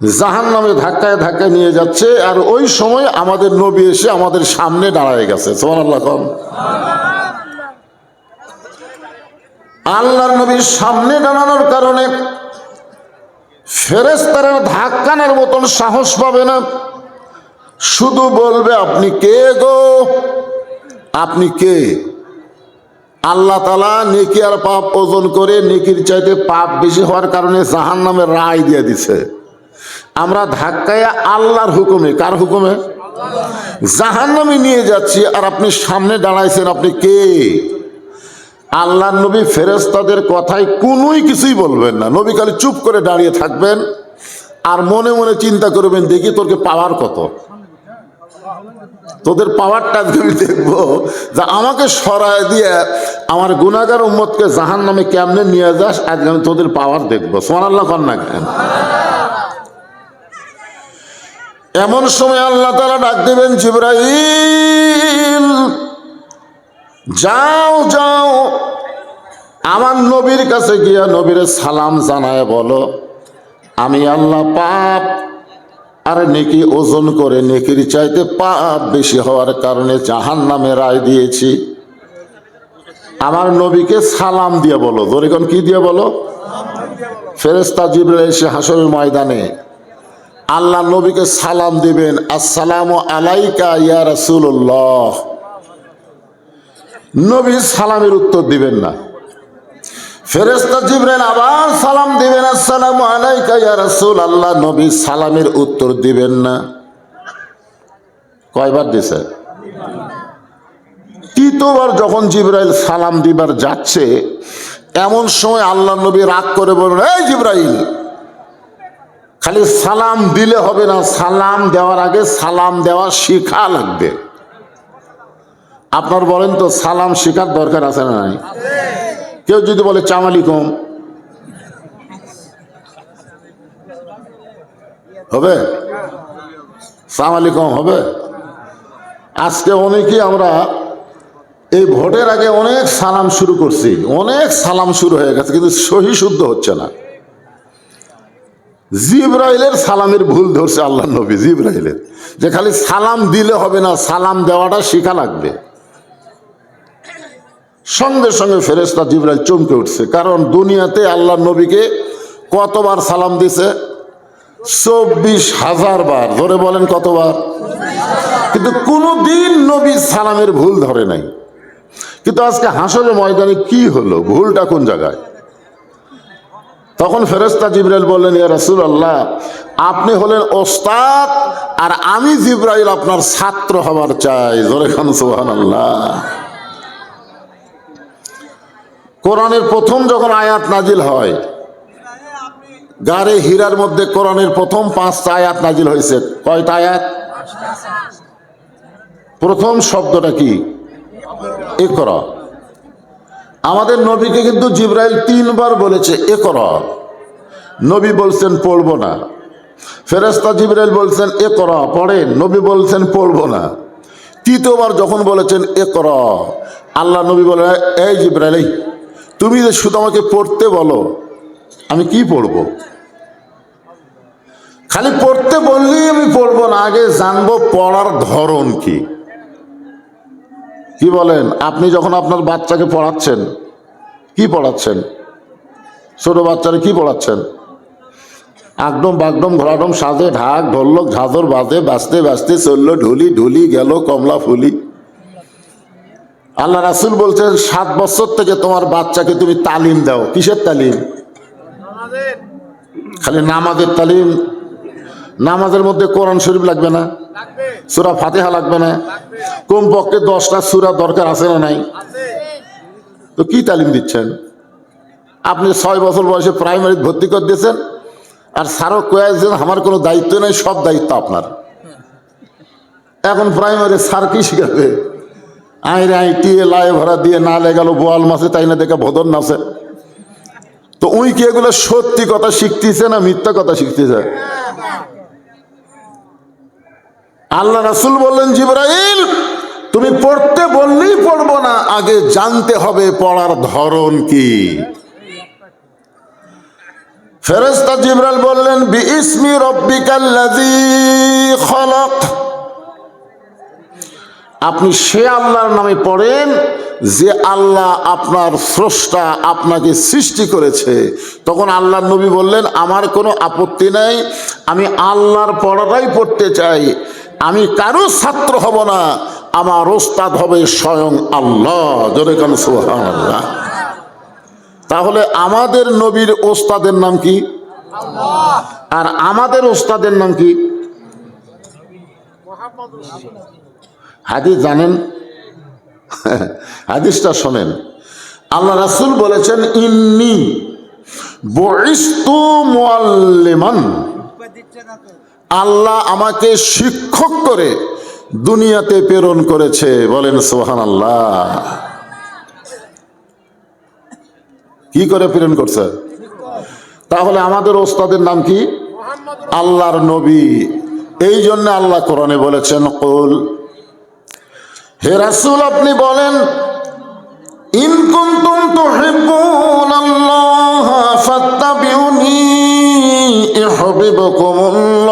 জাহান্নামে ধাক্কায় ধাক্কায় নিয়ে যাচ্ছে। আর ওই সময় আমাদের নবী এসে আমাদের সামনে দাঁড়ায় গেছে। সুবহানাল্লাহ। আল্লাহর নবীর সামনে দাঁড়ানোর কারণে ফেরেশতারা ধাক্কানোর মতন সাহস পাবে না, শুধু বলবে আপনি কে গো, আপনি কে? আল্লাহ তাআলা নেকি আর পাপ ওজন করে নেকির চাইতে পাপ বেশি হওয়ার কারণে জাহান্নামের রায় দিয়ে দিছে। আমরা ধাক্কায় আল্লাহর হুকুমে, কার হুকুমে? জাহান্নামে নিয়ে যাচ্ছি, আর আপনি সামনে দাঁড়াইছেন, আপনি কে? আল্লাহর নবী ফেরেশতাদের কথায় কোনোই কিছুই বলবেন না। নবী খালি চুপ করে দাঁড়িয়ে থাকবেন আর মনে মনে চিন্তা করবেন, দেখি তোরকে পাওয়ার কত, তোদের পাওয়ারটা আমি দেখবো, যে আমাকে সরায় দিয়ে আমার গুনাহগার উম্মতকে জাহান্নামে কেমনে নিয়ে যাস, আজকে আমি তোদের পাওয়ার দেখবো। সুবহানাল্লাহ কর না কেন? এমন সময় আল্লাহ তাআলা ডাক দিবেন, জিবরাইল যাও যাও, আমার নবীর কাছে গিয়া নবীরে সালাম জানায় বলো, আমি আল্লাহ পাপ আর নেকি ওজন করে নেকির চাইতে পাপ বেশি হওয়ার কারণে জাহান্নামে রায় দিয়েছি। আমার নবীকে সালাম দিয়ে বলো। দরিকন কি দিয়ে বলো? ফেরেশতা জিবরাইল এসে হাসরের ময়দানে আল্লাহ নবীকে সালাম দিবেন, আসসালামু আলাইকা ইয়া রাসূলুল্লাহ। নবী সালামের উত্তর দিবেন না। ফেরেশতা জিবরাইল আবার সালাম দিবেন, আসসালামু আলাইকা ইয়া রাসূলুল্লাহ। নবী সালামের উত্তর দিবেন না। কয়বার দিছে? তৃতীয়বার যখন জিবরাইল সালাম দিবার যাচ্ছে, এমন সময় আল্লাহ নবী রাগ করে বললেন, এই জিবরাইল, খালি সালাম দিলে হবে না, সালাম দেওয়ার আগে সালাম দেওয়া শিখা লাগবে। আপনার বলেন তো, সালাম শিখার দরকার আছে না নাই? কেউ যদি বলে সালাম আলাইকুম, হবে? সালাম আলাইকুম হবে? আজকে অনেকেই আমরা এই ভোটের আগে অনেক সালাম শুরু করছি, অনেক সালাম শুরু হয়ে গেছে, কিন্তু সহি শুদ্ধ হচ্ছে না। জিবরাইলের সালামের ভুল ধরছে আল্লাহ নবী, জিবরাইলের, যে খালি সালাম দিলে হবে না, সালাম দেওয়াটা শিখা লাগবে। সঙ্গে সঙ্গে ফেরেশতা জিবরাইল চমকে উঠছে, কারণ দুনিয়াতে আল্লাহ নবীকে কতবার সালাম দিছে? 24,000 বার। ধরে বলেন কতবার? কিন্তু কোনদিন নবী সালামের ভুল ধরে নাই। কিন্তু আজকে হাসরের ময়দানে কি হলো, ভুলটা কোন জায়গায়? তখন ফেরেশতা জিবরাইল বললেন, ইয়া রাসূলুল্লাহ, আপনি হলেন ওস্তাদ আর আমি জিবরাইল আপনার ছাত্র হবার চাই। জোরে খান সুবহানাল্লাহ। কোরআনের প্রথম যখন আয়াত নাজিল হয়, গারে হীরার মধ্যে কোরআনের প্রথম 5টা আয়াত নাজিল হয়েছে। কয়টা আয়াত? প্রথম শব্দটা কি? ইকরা। আমাদের নবীকে কিন্তু জিবরাইল 3 বার বলেছে ইকরা। নবী বলছেন পড়বো না। ফেরেশতা জিবরাইল বলছেন ইকরা, পড়েন। নবী বলছেন পড়বো না। তৃতীয়বার যখন বলেছেন ইকরা, আল্লাহ নবী বলে, এই জিবরাইল, তুমি যে শুধু আমাকে পড়তে বলো, আমি কি পড়বো? খালি পড়তে বললেই আমি পড়বো না, আগে জানবো পড়ার ধরন কি। কি বলেন? আপনি যখন আপনার বাচ্চাকে পড়াচ্ছেন, কি পড়াচ্ছেন? ছোট বাচ্চারা কি পড়াচ্ছেন? আগডম বাগডম ঘোড়াডম সাজে ঢাক ঢোলক ঝাঁঝর বাজে, বাজতে বাজতে চললো ঢুলি, ঢুলি গেল কমলা ফুলি। আল্লাহ রাসূল বলছেন, 7 বছর থেকে তোমার বাচ্চাকে তুমি তালিম দাও। কিসের তালিম? খালি নামাজের তালিম? নামাজের মধ্যে কোরআন শরীফ লাগবে না? সূরা ফাতিহা লাগবে না? কমপক্ষে 10টা সূরা দরকার আছে না নাই? তো কি তালিম দিচ্ছেন? আপনি 6 বছর বয়সে প্রাইমারি ভর্তি করে দিয়েছেন, আর স্যারও কয়েছেন আমার কোনো দায়িত্ব নেই, সব দায়িত্ব আপনার। এখন প্রাইমারি স্যার কি শিখাবে? আইরে আইটিয়ে লাই ভরা দিয়ে না লেগেল বোয়াল মাছে, তাই না দেখে ভদর নাচে। তো উই কি এগুলো সত্যি কথা শিখতেছে না মিথ্যা কথা শিখতেছে? আল্লাহ রাসূল বললেন, জিবরাইল, তুমি পড়তে বললেই পড়বো না, আগে জানতে হবে পড়ার ধরন কি। ফেরেশতা জিবরাইল বললেন বিইসমি রাব্বিকাল্লাযী খলাক, আপনি সে আল্লাহর নামে পড়েন যে আল্লাহ আপনার স্রষ্টা, আপনাকে সৃষ্টি করেছে। তখন আল্লাহর নবী বললেন আমার কোনো আপত্তি নাই, আমি আল্লাহর পড়াটাই পড়তে চাই, আমি কারো ছাত্র হব না, আমার ওস্তাদ হবে স্বয়ং আল্লাহ। জোরে কান সুবহানাল্লাহ। তাহলে আমাদের নবীর ওস্তাদের নাম কি? আল্লাহ। আর আমাদের ওস্তাদের নাম কি? হাদিস জানেন? হাদিসটা শোনেন। আল্লাহ রাসূল বলেছেন ইন্নী বুইসতু মুআল্লিমান, আল্লাহ আমাকে শিক্ষক করে দুনিয়াতে প্রেরণ করেছে। বলেন সুবহানাল্লাহ। কি করে প্রেরণ করছে? তাহলে আমাদের ওস্তাদের নাম কি? আল্লাহর নবী। এই জন্য আল্লাহ কোরআনে বলেছেন কুল, হে রাসূল আপনি বলেন ইন কুনতুম তুহিব্বুনাল্লাহ ফাত্তাবিউনি ইউহিব্বুকুমুল্লাহ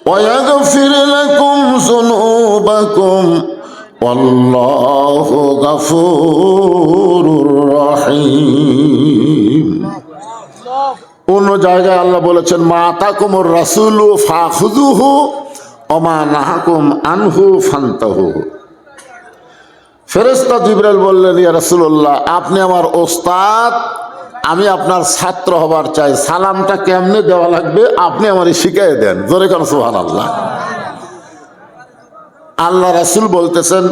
ওয়া ইয়াগফির লাকুম যুনুবাকুম ওয়াল্লাহু গফুরুর রহিম। অন্য জায়গায় আল্লাহ বলেছেন মা আতাকুমুর রাসূলু ফাখুযুহু ওয়া মা নাহাকুম আনহু ফান্তাহু। ফেরেশতা জিবরাইল বললেন ইয়া রাসূলুল্লাহ আপনি আমার ওস্তাদ, আমি আপনার ছাত্র হবার চাই, সালামটা কেমনে দেওয়া লাগবে আপনি আমারে শিখিয়ে দেন। জোরে কান সুবহানাল্লাহ। আল্লাহ রাসূল বলতেছেন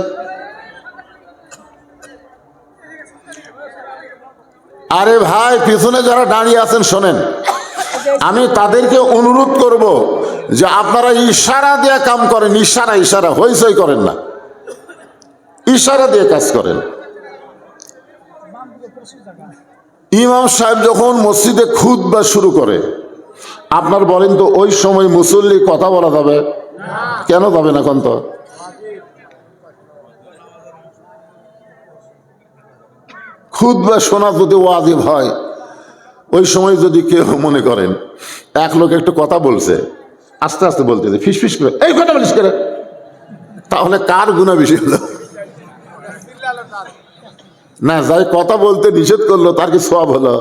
আরে ভাই পিছনে যারা দাঁড়িয়ে আছেন শোনেন, আমি তাদেরকে অনুরোধ করব যে আপনারা ইশারা দিয়ে কাম করেন, ইশারা ইশারা হইচই করেন না, ইশারা দিয়ে কাজ করেন। ইমাম সাহেব যখন মসজিদে খুতবা শুরু করে, আপনার বলেন তো ওই সময় মুসল্লি কথা বলা যাবে? কেন যাবে না? কোন তো খুতবা শোনা যদি ওয়াজিব হয়, ওই সময় যদি কেউ মনে করেন এক লোক একটু কথা বলছে, আস্তে আস্তে বলতেছে ফিস ফিস করে, এই কথা বলিস করে, তাহলে কার গুনাহ বেশি হলো? না, যাই কথা বলতে নিষেধ করলো তার কি সওয়াব হলো?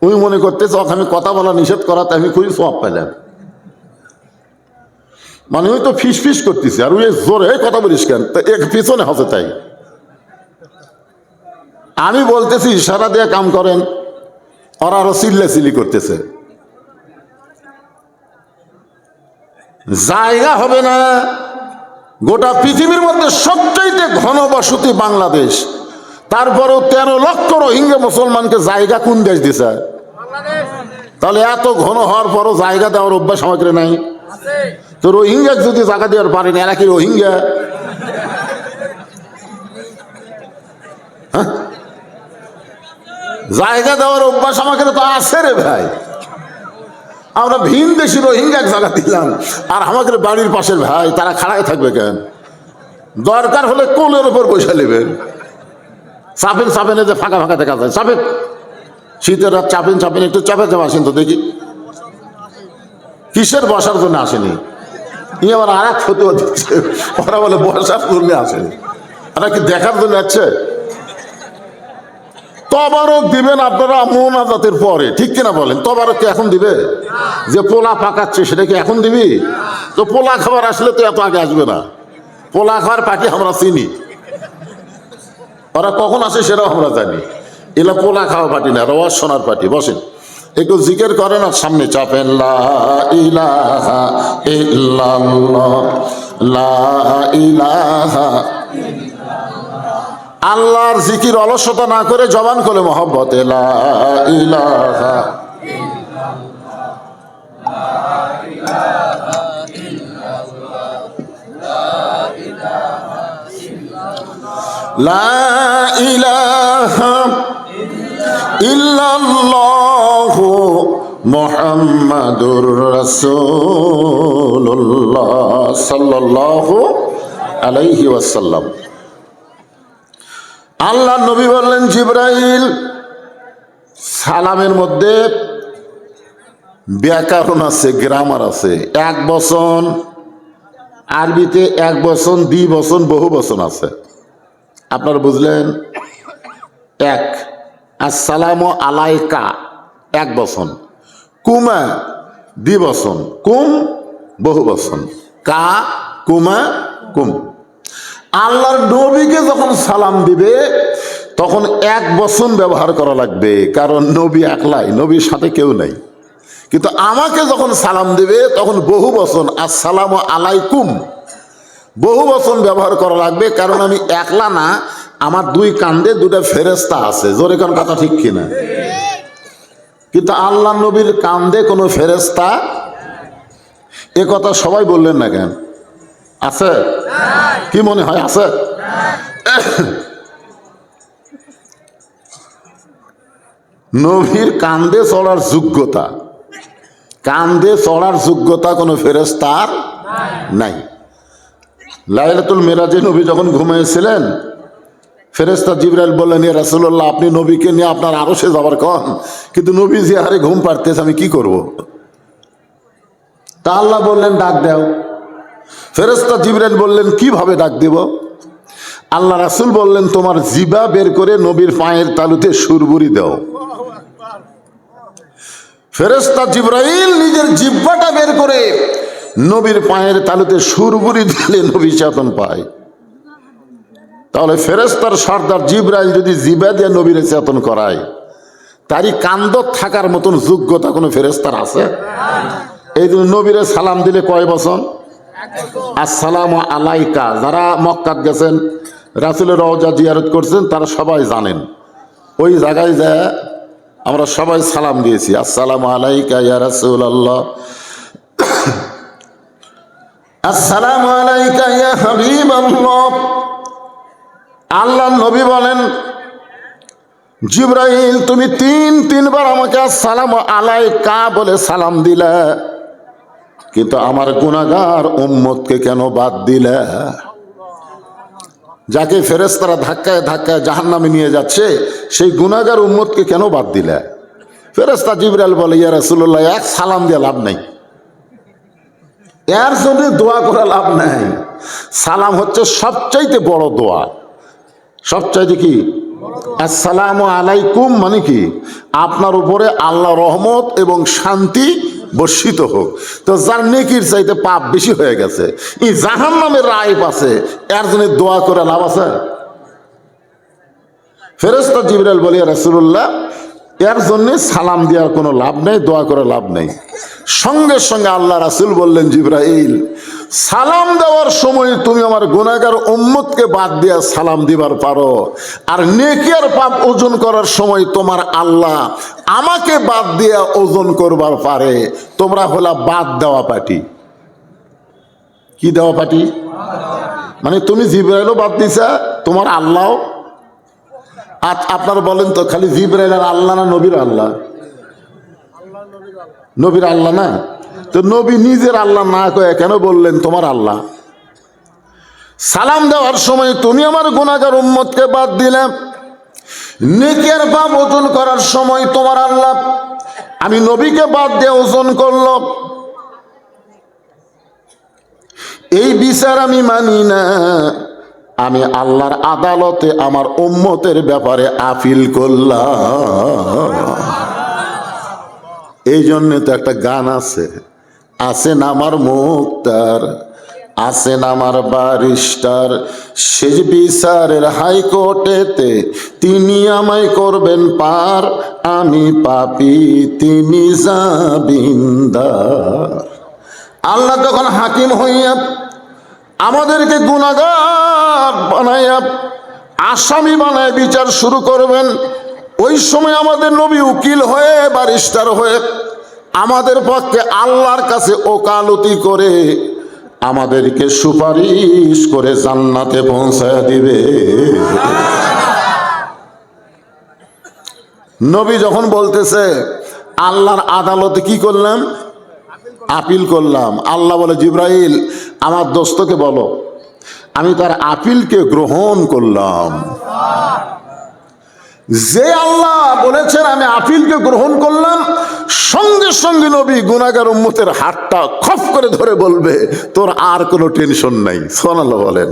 ওই মনে করতেছ আমি কথা বলা নিষেধ করাতে আমি খুবই সওয়াব পেলাম, মানে ওই তো ফিস ফিস করতেছে আর ওই জোরে কথা বলিস কেন, তা এক পিছনে হসে তাই। আমি বলতেছি ইশারা দিয়ে কাম করেন, ওরা আরো চিল্লাচিল্লি করতেছে। জায়গা হবে না। গোটা পৃথিবীর মধ্যে সবচাইতে ঘনবসতি বাংলাদেশ, তারপরেও 13 লক্ষ রোহিঙ্গা মুসলমানকে জায়গা কোন দেশ দিছে? তাহলে এত ঘন হওয়ার পরও জায়গা দেওয়ার অভ্যাস আমাদের নাই। তো রোহিঙ্গা যদি জায়গা দেওয়ার পারেন, এরা কি রোহিঙ্গা? জায়গা দেওয়ার অভ্যাস আমাকে তো আছে রে ভাই। আমরা ভিন দেশি রোহিঙ্গা এক জায়গা দিলাম, আর আমাদের বাড়ির পাশের ভাই তারা খাড়ায় থাকবে কেন? দরকার হলে কোলের উপর বসে নেবেন। চাপেন চাপেন, যে ফাঁকা ফাঁকা দেখা যায়, চাপেন। শীতের রাত চাপেন চাপেন, একটু চাপে চাপে আসেন তো দেখি। কিসের বসার জন্য আসেনি? ইয়ে আবার আর এক ফতুয়া দিচ্ছে, ওরা বলে বসার জন্য আসেনি, ওরা কি দেখার জন্য আসছে? তবারক দিবেন আপনারা মোনাজাতের পরে, ঠিক কিনা বলেন? তবারক কি এখন দিবে? যে পোলা পাকাচ্ছে সেটা কি এখন দিবি? তো পোলা খাবার আসলে তো এত আগে আসবে না। পোলা খাবার পার্টি আমরা চিনি, ওরা কখন আসে সেটাও আমরা জানি। এলা পোলা খাওয়া পার্টি না, রওয়াজ শোনার পার্টি। বসেন, একটু জিকির করেন আর সামনে চাপেন লা ইলাহা ইল্লাল্লাহ, লা ইলাহা। আল্লাহর জিকির অলসতা না করে জবান করে মহব্বতে লা ইলাহা, লা ইলাহা ইল্লাল্লাহু মুহাম্মাদুর রাসূলুল্লাহ সাল্লাল্লাহু আলাইহি ওয়াসাল্লাম। আল্লাহ নবী বললেন জিবরাইল সালামের মধ্যে ব্যাকরণ আছে, গ্রামার আছে। এক বচন, আরবিতে এক বচন, দ্বি বচন, বহু বচন আছে। আপনারা বুঝলেন? এক, আসসালামু আলাইকা এক বচন, কুমা দ্বিবচন, কুম বহু বচন, কা কুমা কুম। আল্লাহর নবীকে যখন সালাম দিবে তখন এক বচন ব্যবহার করা লাগবে, কারণ নবী একলাই, নবীর সাথে কেউ নাই। কিন্তু আমাকে যখন সালাম দিবে তখন বহু বচন, আসসালামু আলাইকুম, বহু বচন ব্যবহার করা লাগবে, কারণ আমি একলা না, আমার দুই কান্দে দুটা ফেরেশতা আছে। জোরে কোন কথা ঠিক কিনা? কিন্তু আল্লাহ নবীর কান্দে কোনো ফেরেশতা, এ কথা সবাই বললেন না কেন? আছে? কি মনে হয় আছে? নবীর কান্দে চড়ার যোগ্যতা, কান্দে চড়ার যোগ্যতা কোনো ফেরেশতার নাই। লাইলাতুল মেরাজে নবী যখন ঘুমিয়েছিলেন, ফেরেশতা জিবরাইল বললেন, ইয়া রাসূলুল্লাহ, আপনি নবীকে নিয়ে আপনার আরশে যাবার কন, কিন্তু নবী যে হারে ঘুম পাড়তেছে, আমি কি করব? তা আল্লাহ বললেন, ডাক দাও। ফেরেশতা জিবরাইল বললেন, কিভাবে ডাক দেব? আল্লাহ রাসূল বললেন, তোমার জিবা বের করে নবীর পায়ের তালুতে সুরবুরি দাও। ফেরেশতা জিবরাইল নিজের জিহ্বাটা বের করে নবীর পায়ের তালুতে সুরবুরি দিলে নবী চেতন পায়। তাহলে ফেরেশতার সর্দার জিবরাইল যদি জিবা দিয়ে নবীর চেতন করায়, তারই কান্দ থাকার মতন যোগ্যতা কোনো ফেরেশতার আছে? এই জন্য নবীরে সালাম দিলে কয় বচন? আসসালামু আলাইকা। যারা মক্কাত গেছেন, রাসূলের রওজা জিয়ারত করছেন, তারা সবাই জানেন ওই জায়গায় যায় আমরা সবাই সালাম দিয়েছি, আসসালামু আলাইকা ইয়া রাসূলুল্লাহ, আসসালামু আলাইকা ইয়া হাবিবাল্লাহ। আল্লাহ নবী বলেন, জিবরাইল তুমি তিনবার আমাকে আসসালামু আলাইকা বলে সালাম দিলে, কিন্তু আমার গুনাহগার উম্মতকে কেন বাদ দিলে? যাকে ফেরেশতারা ধাক্কায় ধাক্কায় জাহান্নামে নিয়ে যাচ্ছে, সেই গুনাহগার উম্মতকে কেন বাদ দিলে? ফেরেশতা জিবরাইল বলে, ইয়া রাসূলুল্লাহ, এক সালাম দিয়ে লাভ নাই, এর জন্য দোয়া করে লাভ নাই। সালাম হচ্ছে সবচাইতে বড় দোয়া। সবচাইতে কি? আসসালামু আলাইকুম মানে কি? আপনার উপরে আল্লাহ রহমত এবং শান্তি বর্ষিত হোক। তো যার নেকির চাইতে পাপ বেশি হয়ে গেছে, এই জাহান্নামের রায় আছে, এর জন্য দোয়া করে লাভ আছে? ফেরেশতা জিবরাইল বলে, ইয়া রাসূলুল্লাহ, এর জন্য সালাম দেওয়ার কোনো লাভ নেই, দোয়া করে লাভ নেই। সঙ্গে সঙ্গে আল্লাহ রাসূল বললেন, জিবরাইল, সালাম দেওয়ার সময় তুমি আমার গুনাহগার উম্মতকে বাদ দিয়া সালাম দিবার পারো, আর নেকি আর পাপ ওজন করার সময় তোমার আল্লাহ আমাকে বাদ দিয়া ওজন করবার পারে। তোমরা হলা বাদ দেওয়া পার্টি। কি দেওয়া পার্টি? মানে তুমি জিবরাইলও বাদ দিছা, তোমার আল্লাহ। আপনারা বলেন তো, খালি জিবরাইল আর আল্লাহ না নবীর আল্লাহ? নবীর আল্লাহ না? তো নবী নিজের আল্লাহ না কয়ে কেন বললেন তোমার আল্লাহ? সালাম দেওয়ার সময় তুমি আমার গুনাহগার উম্মতকে বাদ দিলে, নেকি আর পাপ ওজন করার সময় তোমার আল্লাহ আমি নবীকে বাদ দিয়ে ওজন করল। এই বিচার আমি মানি না। আমি আল্লাহর আদালতে আমার উম্মতের ব্যাপারে আপিল করলাম। এই জন্য তো একটা গান আছে, আছেন আমার মুক্তার, আছেন আমার বারিস্টার, শেষ বিচারের হাইকোর্টেতে তিনি আমায় করবেন পার, আমি পাপী তিনি জামিনদার। আল্লাহ তখন হাকিম হইয়া আমাদেরকে গুনাহগার বানাইয়া আসামি বানায় বিচার শুরু করবেন। ওই সময় আমাদের নবী উকিল হয়ে, বারিস্টার হয়ে আমাদের পক্ষে আল্লাহর কাছে ওকালতি করে আমাদেরকে সুপারিশ করে জান্নাতে পৌঁছায় দিবে। নবী যখন বলতেছে আল্লাহর আদালতে কি করলাম? আপিল করলাম। আল্লাহ বলে, জিবরাইল আমার দোস্তকে বলো আমি তার আপিলকে গ্রহণ করলাম। যে আল্লাহ বলেছেন আমি আপিলকে গ্রহণ করলাম, সঙ্গে সঙ্গে নবী গুনাহগার উম্মতের হাতটা খপ করে ধরে বলবে তোর আর কোনো টেনশন নাই। সুবহানাল্লাহ বলেন।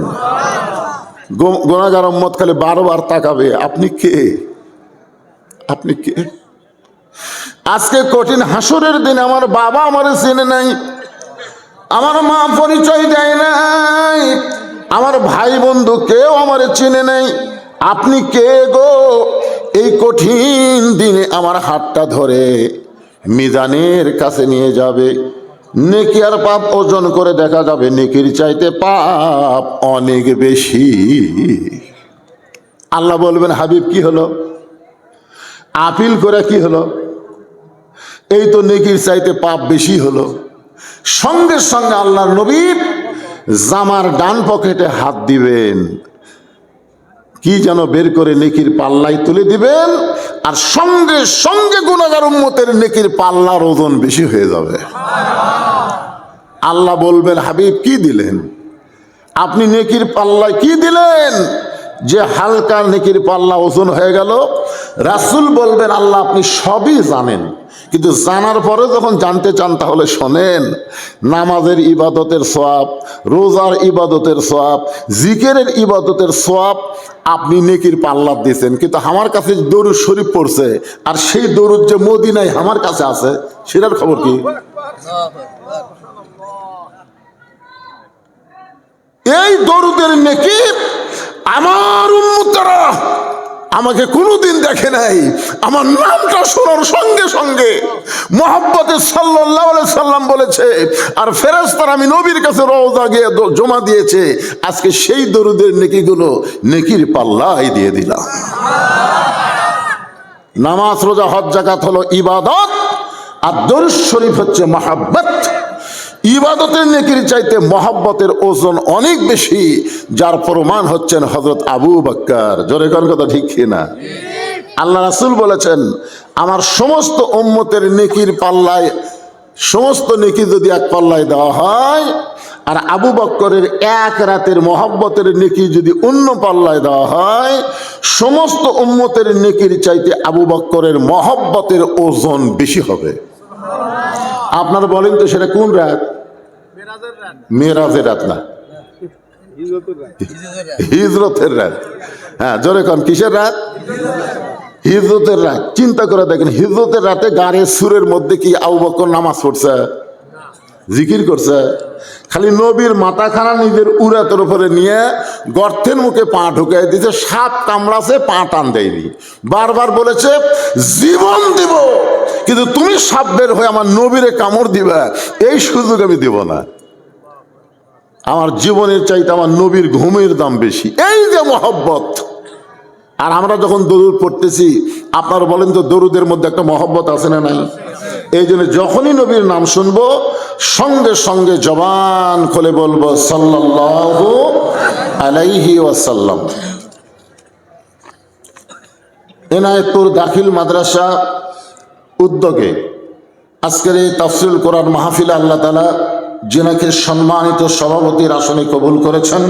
গুনাহগার উম্মত খালি বারবার তাকাবে আপনি কে, আপনি কে। আজকে কঠিন হাসরের দিন আমার বাবা আমারে চেনে নাই, আমার মা পরিচয় দেয় নাই, আমার ভাই বন্ধু কেউ আমারে চিনে নাই। আপনি কে গো? এই কঠিন দিনে আমার হাতটা ধরে মিজানের কাছে নিয়ে যাবে, নেকি আর পাপ ওজন করে দেখা যাবে নেকির চাইতে পাপ অনেক বেশি। আল্লাহ বলবেন হাবিব কি হলো, আপিল করে কি হলো, এই তো নেকির চাইতে পাপ বেশি হলো। সঙ্গে সঙ্গে আল্লাহর নবী জামার ডান পকেটে হাত দিবেন, কি যেন বের করে নেকির পাল্লাই তুলে দিবেন, আর সঙ্গে সঙ্গে গুনাহগার উম্মতের নেকির পাল্লার ওজন বেশি হয়ে যাবে। আল্লাহ বলবেন হাবিব কি দিলেন, আপনি নেকির পাল্লায় কি দিলেন যে হালকা নেকির পাল্লা ওজন হয়ে গেল? রাসূল বলবেন আল্লাহ আপনি সবই জানেন, কিন্তু জানার পরে যখন জানতে চান তাহলে শোনেন, নামাজের ইবাদতের সওয়াব, রোজার ইবাদতের সওয়াব, জিকিরের ইবাদতের সওয়াব আপনি নেকির পাল্লা দিয়েছেন, কিন্তু আমার কাছে দরুদ শরীফ পড়ছে, আর সেই দরুদ যে মদিনায় আমার কাছে আছে সেটার খবর কি? এই দরুদের নেকি আমার উম্মতরা আমাকে কোনোদিন দেখে নাই, আমার নামটা শোনার সঙ্গে সঙ্গে মুহাব্বতে সাল্লাল্লাহু আলাইহি সাল্লাম বলেছে, আর ফেরেশতারা আমি নবীর কাছে রওজা গিয়ে জমা দিয়েছে, আজকে সেই দরুদের নেকিগুলো নেকির পাল্লায় দিয়ে দিলাম। নামাজ রোজা হজ যাকাত হলো ইবাদত, আর দরুদ শরীফ হচ্ছে মুহাব্বত। ইবাদতের নেকির চাইতে মহব্বতের ওজন অনেক বেশি, যার প্রমাণ হচ্ছেন হযরত আবু বকর। জোরে কোন কথা ঠিক কিনা? আল্লাহ রাসূল বলেছেন আমার সমস্ত উম্মতের নেকির পাল্লায়, সমস্ত নেকি যদি এক পাল্লায় দেওয়া হয়, আর আবু বকরের এক রাতের মহব্বতের নেকি যদি অন্য পাল্লায় দেওয়া হয়, সমস্ত উম্মতের নেকির চাইতে আবু বকরের মহব্বতের ওজন বেশি হবে। আপনারা বলেন তো সেটা কোন রাত? মেরাজের রাত না, হিজরতের রাত। হ্যাঁ জোরে কোন কিসের রাত? হিজরতের রাত। চিন্তা করে দেখেন, হিজরতের রাতে গাড়ির সুরের মধ্যে কি আবু বকর নামাজ পড়ছে, জিকির করছে? খালি নবীর মাথাখানা নিজের উরাতের উপরে নিয়ে গর্তের মুখে পা ঢুকাই দিয়েছে, সাপ কামড়াছে পা টান দেয়নি, বারবার বলেছে জীবন দিব, কিন্তু তুমি সাপ বের হয়ে আমার নবীরে কামড় দিবা এই সুযোগ আমি দিব না। আমার জীবনের চাইতে আমার নবীর ঘুমের দাম বেশি। এই যে মহব্বত। আর আমরা যখন দরুদ পড়তেছি, আপনারা বলেন তো দরুদের মধ্যে একটা মহব্বত আছে না নাই? এই জন্য যখনই নবীর নাম শুনবো সঙ্গে সঙ্গে জবান খুলে বলবো সাল্লাল্লাহু আলাইহি ওয়াসাল্লাম। এনায়েতপুর দাখিল মাদ্রাসা উদ্যোগে আজকের এই তাফসীরুল কোরআন মাহফিলে আল্লাহ তাআলা যিনাকে সম্মানিত সভাপতির আসনে কবুল করেছেন,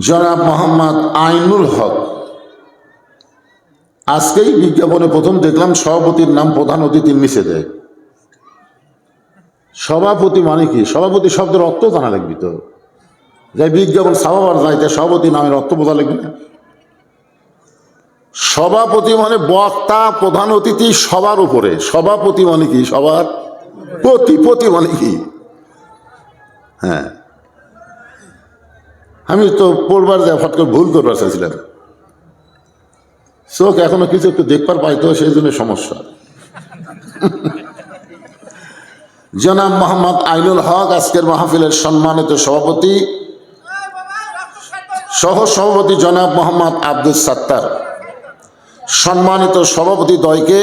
জনাব মোহাম্মদ আইনুল হক। আজকেই বিজ্ঞাপনে প্রথম দেখলাম সভাপতির নাম প্রধান অতিথির নিচে দেয়। সভাপতি মানে কি? সভাপতি শব্দের অর্থ জানা লাগবে তো, যাই বিজ্ঞাপন ছাপাবার যাইতে সভাপতি নামের অর্থ বোঝা লাগবে না? সভাপতি মানে বক্তা, প্রধান অতিথি সবার উপরে। সভাপতি মানে কি? সবার পতি। পতি মানে কি? হ্যাঁ, আমি তো পড়বার যা ফট করে ভুল করবার চাইছিলাম, চোখ এখনো কিছু একটু দেখবার পাইতো, সেই জন্য সমস্যা। জনাব মোহাম্মদ আইনুল হক আজকের মাহফিলের সম্মানিত সভাপতি, সহ সভাপতি জনাব মোহাম্মদ আব্দুল সাত্তার, সম্মানিত সভাপতি দ্বয়কে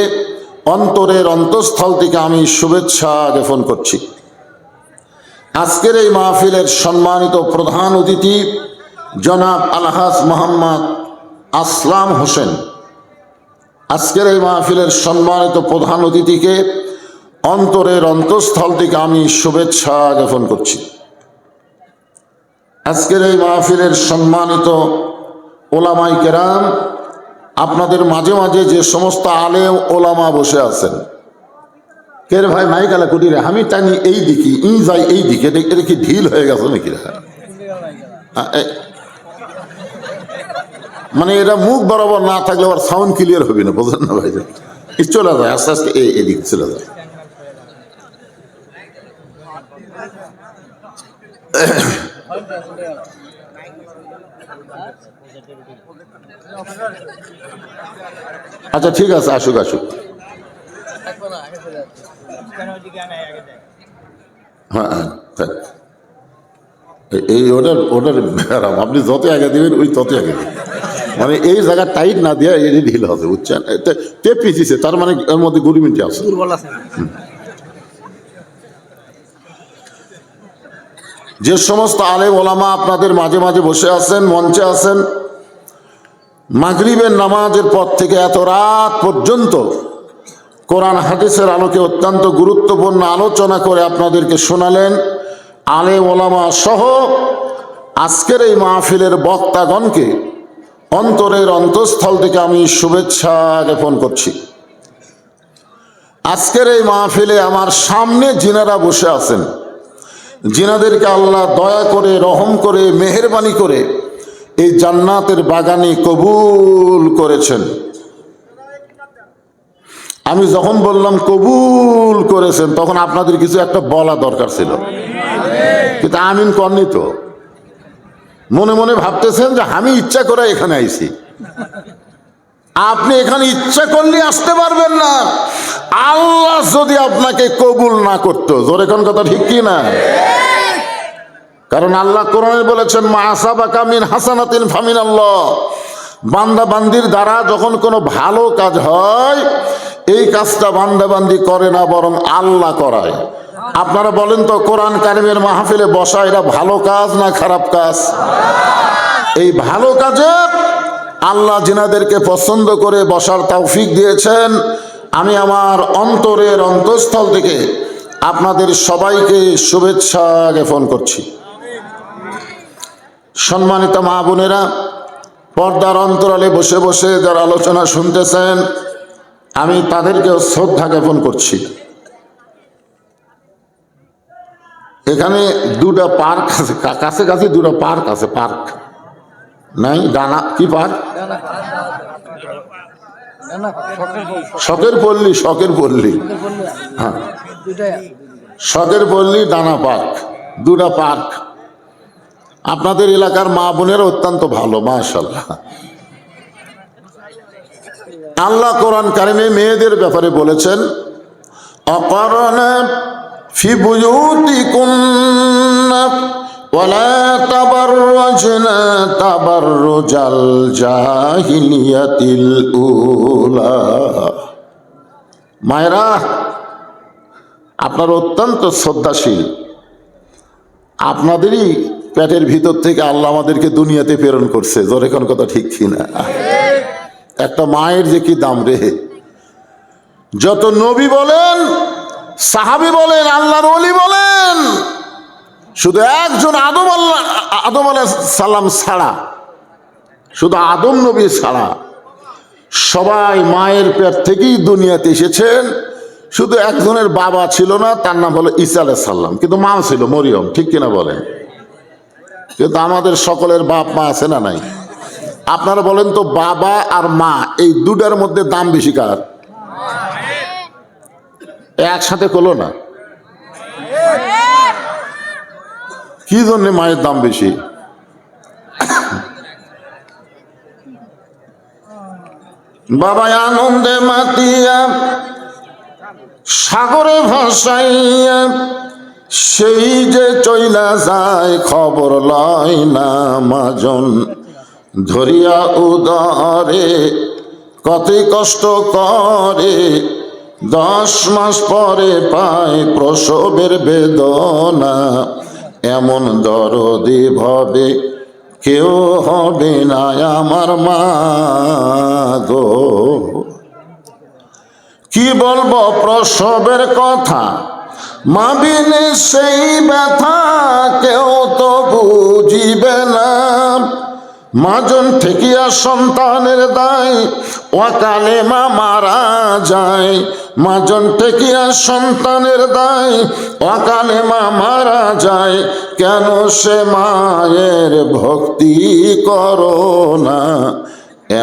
অন্তরের অন্তঃস্থল থেকে আমি শুভেচ্ছা জ্ঞাপন করছি। আজকের এই মাহফিলের সম্মানিত প্রধান অতিথি জনাব আলহাজ মোহাম্মদ আসলাম হোসেন, আজকের এই মাহফিলের সম্মানিত প্রধান অতিথিকে অন্তরের অন্তঃস্থল থেকে আমি শুভেচ্ছা জ্ঞাপন করছি। আজকের এই মাহফিলের সম্মানিত ওলামায়ে কেরাম, আপনাদের মাঝে মাঝে যে সমস্ত আলেম ওলামা বসে আছেন, কে রে ভাই মাইক আলা কুটি রে, আমি টানি এই দিকে ই যাই এই দিকে, এটা কি ঢিল হয়ে গেছে নাকি রে? মানে এটা মুখ বরাবর না থাকলে আবার সাউন্ড ক্লিয়ার হবে না, বোঝেন না ভাই? চলে যায় আস্তে আস্তে এদিকে চলে যায়। আচ্ছা ঠিক আছে, আসুক আসুক। হ্যাঁ হ্যাঁ, এই ওটার ওটার ব্যারাম, আপনি যত আগে দেবেন ওই তত আগে দেবেন, মানে এই জায়গা টাইট না দিয়ে এটি ঢিল হবে, বুঝছেন? টেপ পিছিয়েছে, তার মানে এর মধ্যে গুড়িমিটি আছে। যে সমস্ত আলেম ওলামা আপনাদের মাঝে মাঝে বসে আছেন, মঞ্চে আছেন, মাগরিবের নামাজের পর থেকে এত রাত পর্যন্ত কোরআন হাদিসের আলোকে অত্যন্ত গুরুত্বপূর্ণ আলোচনা করে আপনাদেরকে শোনালেন, আলেম ওলামা সহ আজকের এই মাহফিলের বক্তাগণকে অন্তরের অন্তঃস্থল থেকে আমি শুভেচ্ছা জ্ঞাপন করছি। আজকের এই মাহফিলে আমার সামনে যিনারা বসে আছেন, যিনাদেরকে আল্লাহ দয়া করে, রহম করে, মেহেরবানি করে এই জান্নাতের বাগানে কবুল করেছেন। আমি যখন বললাম কবুল করেছেন, তখন আপনাদের কিছু একটা বলা দরকার ছিল, কিন্তু আমিন কননি তো। মনে মনে ভাবতেছেন যে আমি ইচ্ছা করে এখানে আইছি। আপনি এখানে ইচ্ছা করলে আসতে পারবেন না, আল্লাহ যদি আপনাকে কবুল না করতো। জোরে কোন কথা ঠিক কি না? কারণ আল্লাহ কোরআনে বলেছেন, মা আসাবাকা মিন হাসানাতিন ফামিনাল্লাহ, বান্দা বান্দির দ্বারা যখন কোনো ভালো কাজ হয়, এই কাজটা বান্দা বান্দি করে না, বরং আল্লাহ করায়। আপনারা বলেন তো, কোরআন কারিমের মাহফিলে বসা এটা ভালো কাজ না খারাপ কাজ? এই ভালো কাজে আল্লাহ যিনাদেরকে পছন্দ করে বসার তৌফিক দিয়েছেন, আমি আমার অন্তরের অন্তঃস্থল থেকে আপনাদের সবাইকে শুভেচ্ছা জ্ঞাপন করছি। সম্মানিত মা বোনেরা, পর্দার অন্তরালে বসে বসে যারা আলোচনা শুনতেছেন, আমি তাদেরকেও শ্রদ্ধা জ্ঞাপন করছি। এখানে দুটা পার্ক আছে, কাছাকাছি দুটো পার্ক আছে। পার্ক নাই? ডানা কি পার্ক? শখের পল্লী, শখের পল্লী, হ্যাঁ শখের পল্লী, ডানা পার্ক, দুটা পার্ক। আপনাদের এলাকার মা বোনেরা অত্যন্ত ভালো, মাশাআল্লাহ। আল্লাহ কোরআন কারিমে মেয়েদের ব্যাপারে বলেছেন, অকরনা ফি বুয়ুতিকুন্না ওয়ালা তাবাররাজনা তাবাররুজাল জাহিলিয়াতিল উলা। মায়েরা, আপনারা অত্যন্ত শ্রদ্ধাশীল। আপনাদেরই পেটের ভিতর থেকে আল্লাহ আমাদেরকে দুনিয়াতে প্রেরণ করছে। জোরে কোন কথা ঠিক কিনা? একটা মায়ের যে কি দাম রে! যত নবী বলেন, সাহাবী বলেন, আল্লাহর ওলি বলেন, শুধু একজন আদম আলাইহিস সালাম ছাড়া, শুধু আদম নবী ছাড়া সবাই মায়ের পেট থেকেই দুনিয়াতে এসেছেন। শুধু একজনের বাবা ছিল না, তার নাম হলো ঈসা আলাইহিস সালাম, কিন্তু মা ছিল মরিয়ম, ঠিক কিনা বলেন? কিন্তু আমাদের সকলের বাপ মা আছে না নাই? আপনারা বলেন তো, বাবা আর মা এই দুটার মধ্যে দাম বেশি কার? একসাথে করলো না, কি জন্য মায়ের দাম বেশি? বাবা আনন্দে মাতিয়া সাগরে ভাসাইয়া সেই যে চইলা যায়, খবর লয় না মাজন ধরিয়া উদরে, কতই কষ্ট করে 10 মাস পরে পায় প্রসবের বেদনা। এমন দরদি ভবে কেউ হবে না আমার মা গো। কি বলবো প্রসবের কথা, মা বিনে সেই ব্যথা কেউ তো বুঝিবে না। মাজন ঠেকিয়া সন্তানের দায় অকালে মা মারা যায়। মাজন ঠেকিয়া সন্তানের দায় অকালে মা মারা যায়। কেন সে মায়ের ভক্তি করো না,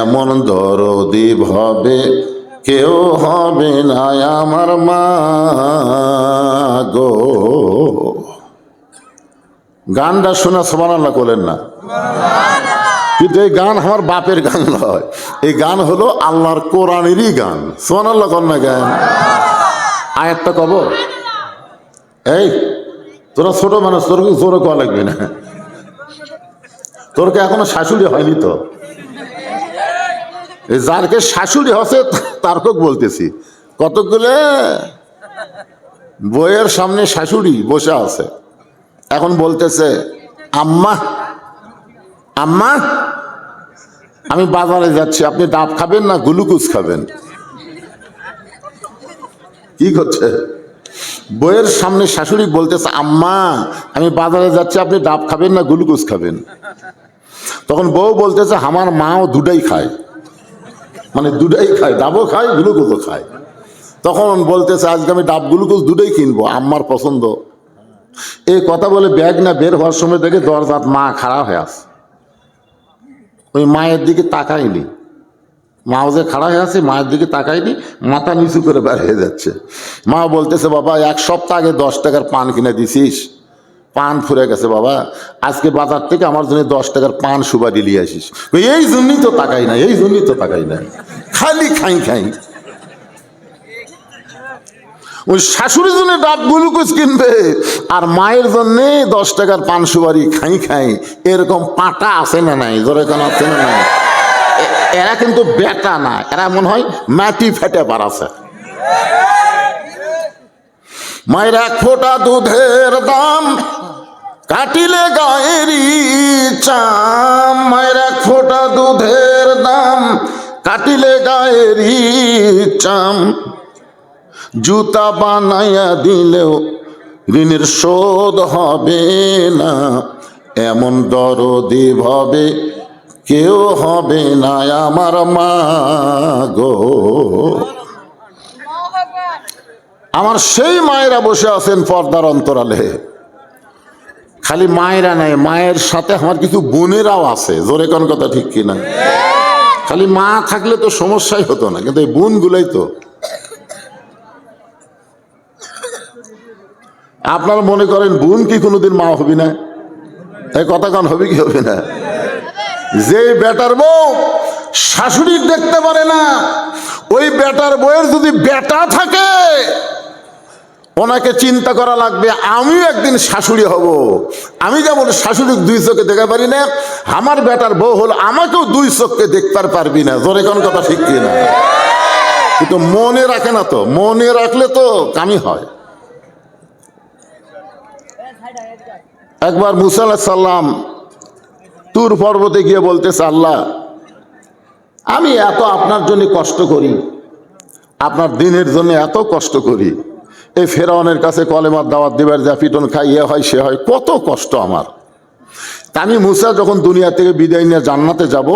এমন দরদি ভাবে কেউ হবে না আমার মা গো। গানটা শোনা সুবহানাল্লাহ বলেন না, কিন্তু এই গান আমার বাপের গান নয়, এই গান হলো আল্লাহর কোরআনেরই গান। সুবহানাল্লাহ কোন না গান আয়াতটা কব। এই তোরা ছোট মানুষ, তোর কি জোরে কোয়া লাগবে না? তোর কে এখনো শাশুড়ি হয়নি তো? এই যারকে শাশুড়ি হচ্ছে তার কক বলতেছি। কতগুলো বইয়ের সামনে শাশুড়ি বসে আছে, এখন বলতেছে আম্মা আম্মা আমি বাজারে যাচ্ছি, আপনি ডাব খাবেন না গ্লুকোজ খাবেন? কি করছে? বইয়ের সামনে শাশুড়ি বলতেছে আম্মা আমি বাজারে যাচ্ছি, আপনি ডাব খাবেন না গ্লুকোজ খাবেন? তখন বউ বলতেছে আমার মাও দুটাই খায়, মানে দুটাই খায়, ডাবও খায় গ্লুকোজও খায়। তখন বলতেছে আজকে আমি ডাব গ্লুকোজ দুটাই কিনবো, আম্মার পছন্দ। এই কথা বলে ব্যাগ না বের হওয়ার সময় দেখে দরজার মা খাড়া হয়ে আছে। ওই মায়ের দিকে তাকায়নি, মাও যে খাড়া হয়ে আছে মায়ের দিকে তাকায়নি, মাথা নিচু করে বের হয়ে যাচ্ছে। মা বলতেছে বাবা এক সপ্তাহ আগে 10 টাকার পান কিনে দিছিস, পান ফুরে গেছে বাবা, আজকে বাজার থেকে আমার জন্য 10 টাকার পান সুপারি নিয়ে আসিস। এই জন্যই তো তাকাই না, এই জন্যই তো তাকাই না, খালি খাই খাই। ওই শাশুড়ির জন্য ডাব গ্লুকোজ কিনবে আর মায়ের জন্য 10 টাকার পান সুপারি খাই খাই, এরকম পাটা আছে না নাই? ধরে কেন আছে না নাই? এরা কিন্তু বেটা না, এরা মনে হয় মাটি ফেটে পারাছে। মায়ের 1 ফোঁটা দুধের দাম কাটিলে গায়েরই চাম। মায়ের 1 ফোঁটা দুধের দাম কাটিলে গায়েরই চাম। জুতা বানাইয়া দিলেও ঋণের শোধ হবে না, এমন দরদি ভাবে কেউ হবে না আমার মা গো। আমার সেই মায়েরা বসে আছেন পর্দার অন্তরালে। খালি মায়েরা নাই, মায়ের সাথে আমার কিছু বোনেরাও আছে। জোরে কোন কথা ঠিক কিনা? খালি মা থাকলে তো সমস্যাই হতো না, কিন্তু এই বোনগুলোই তো। আপনারা মনে করেন বোন কি কোনোদিন মা হবি না? এই কথা কান হবে কি হবে না? যে বেটার বউ শাশুড়ি দেখতে পারে না, ওই বেটার বউয়ের যদি বেটা থাকে ওনাকে চিন্তা করা লাগবে আমিও একদিন শাশুড়ি হব। আমি যেমন শাশুড়ি 2 চোখে দেখতে পারি না, আমার বেটার বউ হলো আমাকেও 2 চোখে দেখতে পারবি না। জোরে কোন কথা ঠিক কিনা? কিন্তু মনে রাখে না তো, মনে রাখলে তো কামই হয়। একবার মুসা আলাইহিস সালাম তুর পর্বতে গিয়ে বলতেছে আল্লাহ আমি এত আপনার জন্য কষ্ট করি, আপনার দিনের জন্য এত কষ্ট করি, এই ফেরাউনের কাছে কলেমার দাওয়াত দিবার যা পিটন খাই, এ হয় সে হয়, কত কষ্ট আমার। তা আমি মুসা যখন দুনিয়া থেকে বিদায় নিয়ে জান্নাতে যাব,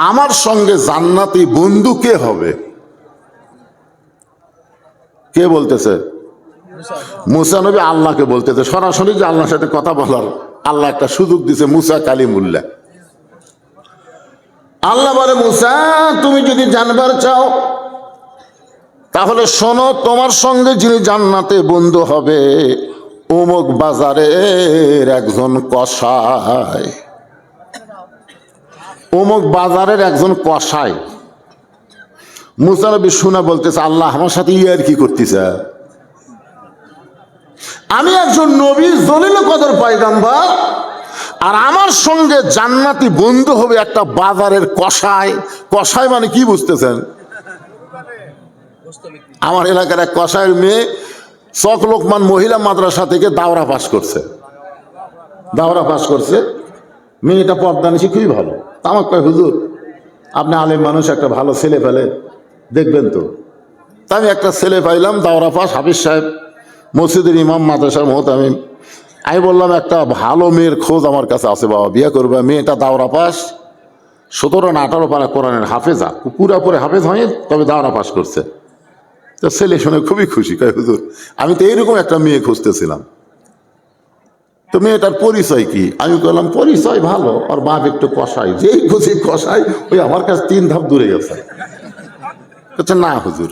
আমার সঙ্গে জান্নাতি বন্ধু কে হবে? কে বলতেছে? মুসা নবী আল্লাহকে বলতেছে সরাসরি, যে আল্লাহর সাথে কথা বলার আল্লাহ একটা সুযোগ দিছে। মুসা কালিমুল্লাহ। আল্লাহ বলে মুসা তুমি যদি জানবার চাও তাহলে শোনো, তোমার সঙ্গে যিনি জান্নাতে বন্ধু হবে অমুক বাজারের একজন কসাই। অমুক বাজারের একজন কসাই। মুসা নবী শুনে বলতেছে আল্লাহ আমার সাথে ইয়ার কি করতেছে? আমি একজন নবী জলিল কদর পয়গম্বর, আর আমার সঙ্গে জান্নাতি বন্ধু হবে একটা বাজারের কসাই। কসাই মানে কি বুঝতেছেন? আমার এলাকার এক কসাইয়ের মেয়ে চক লোকমান মহিলা মাদ্রাসা থেকে দাওরা পাস করছে। দাওরা পাস করছে, মেয়েটা পর্দানিশী খুবই ভালো। আমার কয় হুজুর আপনি আলেম মানুষ, একটা ভালো ছেলে ফেলে দেখবেন তো। তা আমি একটা ছেলে পাইলাম, দাওরা পাস, হাফিজ সাহেব, মসজিদের ইমাম, মাদ্রাসার মোহতামিম। আমি বললাম একটা ভালো মেয়ের খোঁজ আমার কাছে আছে বাবা, বিয়ে করবে। মেয়েটা দাওরা পাস, 17 না 18 পারা কোরআনের হাফেজা, পুরাপুরি হাফেজ হয়নি, তবে দাওরা পাশ করছে। তো ছেলে শুনে খুবই খুশি, কয় হুজুর আমি তো এইরকম একটা মেয়ে খুঁজতেছিলাম, তো মেয়েটার পরিচয় কি? আমি বললাম পরিচয় ভালো, আর বাপ একটু কষাই, যেই খুশি কষাই ওই আমার কাছে 3 ধাপ দূরে গেছে। না হুজুর,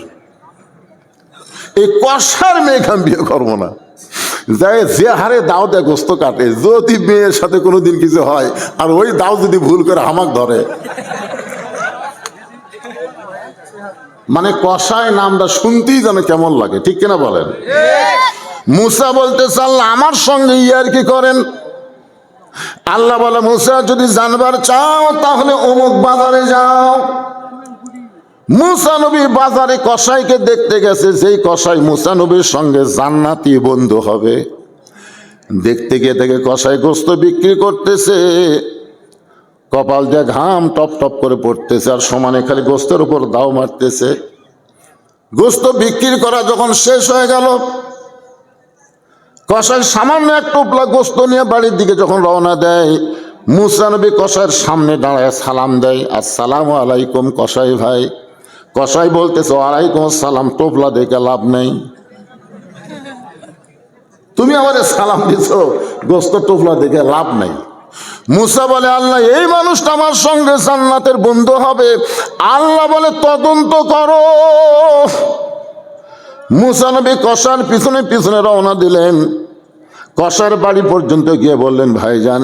এই কষার মেয়েকে আমি বিয়ে করবো না। যাই যে হারে দাও দেয় গোস্ত কাটে, যদি মেয়ের সাথে কোনোদিন কিছু হয় আর ওই দাও যদি ভুল করে হামাক ধরে, মানে কষায় নামটা শুনতেই যেন কেমন লাগে, ঠিক কিনা বলেন? মুসা বলতে আল্লাহ আমার সঙ্গে ইয়ার কি করেন? আল্লাহ বলে মুসা যদি জানবার চাও তাহলে অমুক বাজারে যাও। মুসা নবী বাজারে কসাইকে দেখতে গেছে, যেই কসাই মুসা নবীর সঙ্গে জান্নাতি বন্ধু হবে। দেখতে গিয়ে দেখে কসাই গোস্ত বিক্রি করতেছে, কপাল দিয়ে ঘাম টপ টপ করে পড়তেছে, আর সমানে খালি গোস্তের উপর দাও মারতেছে। গোস্ত বিক্রি করা যখন শেষ হয়ে গেল, কসাই সামান্য এক টোপলা গোস্ত নিয়ে বাড়ির দিকে যখন রওনা দেয়, মুসা নবী কসাইয়ের সামনে দাঁড়ায় সালাম দেয়, আসসালামু আলাইকুম কসাই ভাই। কসাই বলতেছে ওয়ালাইকুম আসসালাম, টোপলা দেখে লাভ নেই, তুমি আমারে সালাম দিছ, গোস্ত টোপলা দেখে লাভ নাই। মুসা বলে আল্লাহ এই মানুষটা আমার সঙ্গে জান্নাতের বন্ধু হবে। আল্লাহ বলে তদন্ত করো। মুসা নবী কসার পিছনে পিছনে রওনা দিলেন। কসার বাড়ি পর্যন্ত গিয়ে বললেন ভাইজান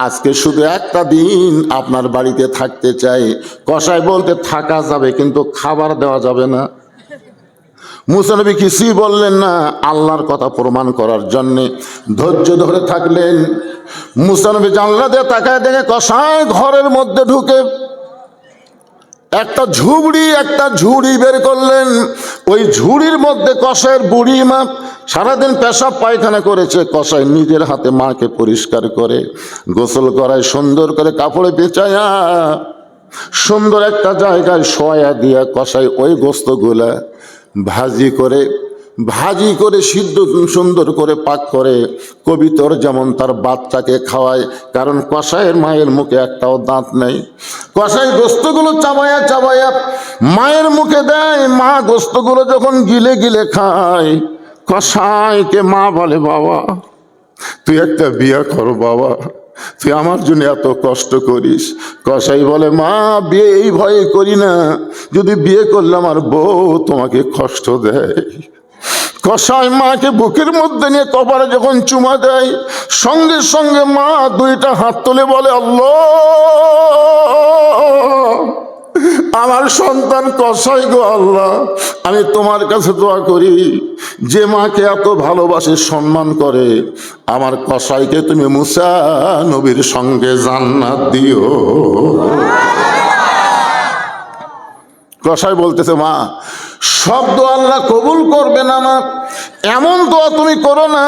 আজকে শুধু একটা দিন আপনার বাড়িতে থাকতে চাই। কসাই বলতে থাকা যাবে কিন্তু খাবার দেওয়া যাবে না। মুসা নবী কিছুই বললেন না, আল্লাহর কথা প্রমাণ করার জন্যে ধৈর্য ধরে থাকলেন। মুসা নবী জানলা দিয়ে তাকায় দেখে কসাই ঘরের মধ্যে ঢুকে একটা ঝুড়ি বের করলেন। ওই ঝুড়ির মধ্যে কসাইয়ের বুড়ি মা সারাদিন পেশাব পায়খানা করেছে। কসাই নিজের হাতে মাকে পরিষ্কার করে গোসল করায়, সুন্দর করে কাপড়ে পেঁচায়া সুন্দর একটা জায়গায় শোয়া দিয়া কসাই ওই গোস্তগুলা ভাজি করে সিদ্ধ সুন্দর করে পাক করে কবিতর যেমন তার বাচ্চাকে খাওয়ায়, কারণ কসাইয়ের মায়ের মুখে একটাও দাঁত নেই। কসাই গোস্তগুলো চাবায়া চাবায়া মায়ের মুখে দেয়। মা গোস্তগুলো যখন গিলে গিলে খায়, কসাইকে মা বলে বাবা তুই একটা বিয়ে কর, বাবা তুই আমার জন্য এত কষ্ট করিস। কসাই বলে মা বিয়ে এই ভয়ে করি না, যদি বিয়ে করলে আমার বউ তোমাকে কষ্ট দেয়। কসাই মাকে বুকের মধ্যে নিয়ে কপালে যখন চুমা দেয়, সঙ্গে সঙ্গে মা 2টা হাত তুলে বলে আল্লাহ আমার সন্তান কসাই গো আল্লাহ, আমি তোমার কাছে দোয়া করি যে মাকে এত ভালোবাসে সম্মান করে আমার কসাইকে তুমি মুসা নবীর সঙ্গে জান্নাত দিও। কসাই বলতেছে মা সব দোয়া আল্লাহ কবুল করবে না, মা এমন দোয়া তুমি করো না।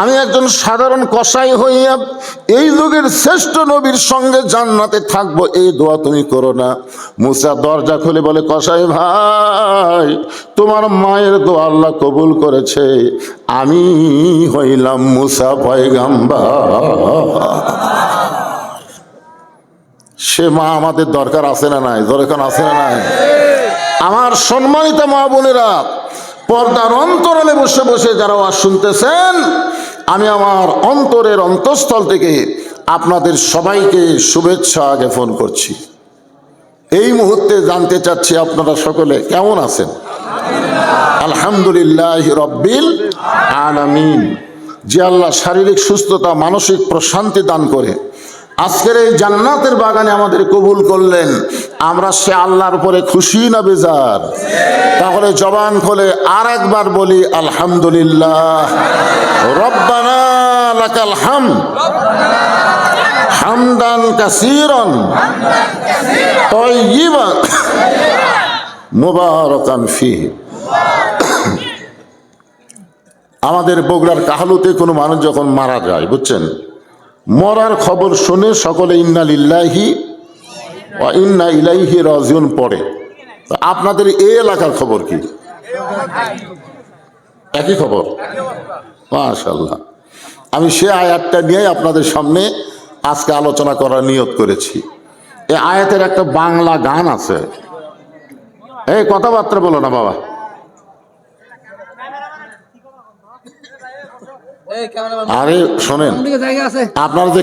আমি একজন সাধারণ কসাই হইয়া এই যুগের শ্রেষ্ঠ নবীর সঙ্গে জান্নাতে থাকবো, এই দোয়া তুমি করো না। মুসা দরজা খুলে বলে কসাই ভাই তোমার মায়ের দোয়া আল্লাহ কবুল করেছে, আমি হইলাম মুসা পয়গাম্বার। সে মা আমাদের দরকার আছে না নাই? দরকার আছে না নাই? আমার সম্মানিত মা বোনেরা, পর্দার অন্তরালে বসে বসে যারা ওয়াজ শুনতেছেন, আমি আমার অন্তরের অন্তঃস্থল থেকে আপনাদের সবাইকে শুভেচ্ছা জ্ঞাপন করছি। এই মুহূর্তে জানতে চাচ্ছি আপনারা সকলে কেমন আছেন? আলহামদুলিল্লাহ রব্বিল আলামিন। যে আল্লাহ শারীরিক সুস্থতা মানসিক প্রশান্তি দান করে আজকের এই জান্নাতের বাগানে আমাদের কবুল করলেন, আমরা সে আল্লাহর উপরে খুশি না বেজার? তাহলে জবান খুলে আর একবার বলি আলহামদুলিল্লাহ। রব্বানা লাকাল হামদ হামদান কাসীরান তাইয়িবান মুবারাকান ফীহি। আমাদের বগুড়ার কাহালুতে কোনো মানুষ যখন মারা যায়, বুঝছেন, মরার খবর শুনে সকলে ইন্না লিল্লাহি ওয়া ইন্না ইলাইহি রাজিউন পড়ে। আপনাদের এই এলাকার খবর কি? একই খবর? মাশাআল্লাহ। আমি সে আয়াতটা নিয়ে আপনাদের সামনে আজকে আলোচনা করার নিয়ত করেছি। এই আয়াতের একটা বাংলা গান আছে। এই কথাবার্তা বলো না বাবা। আরে শোনেন, আপনার যে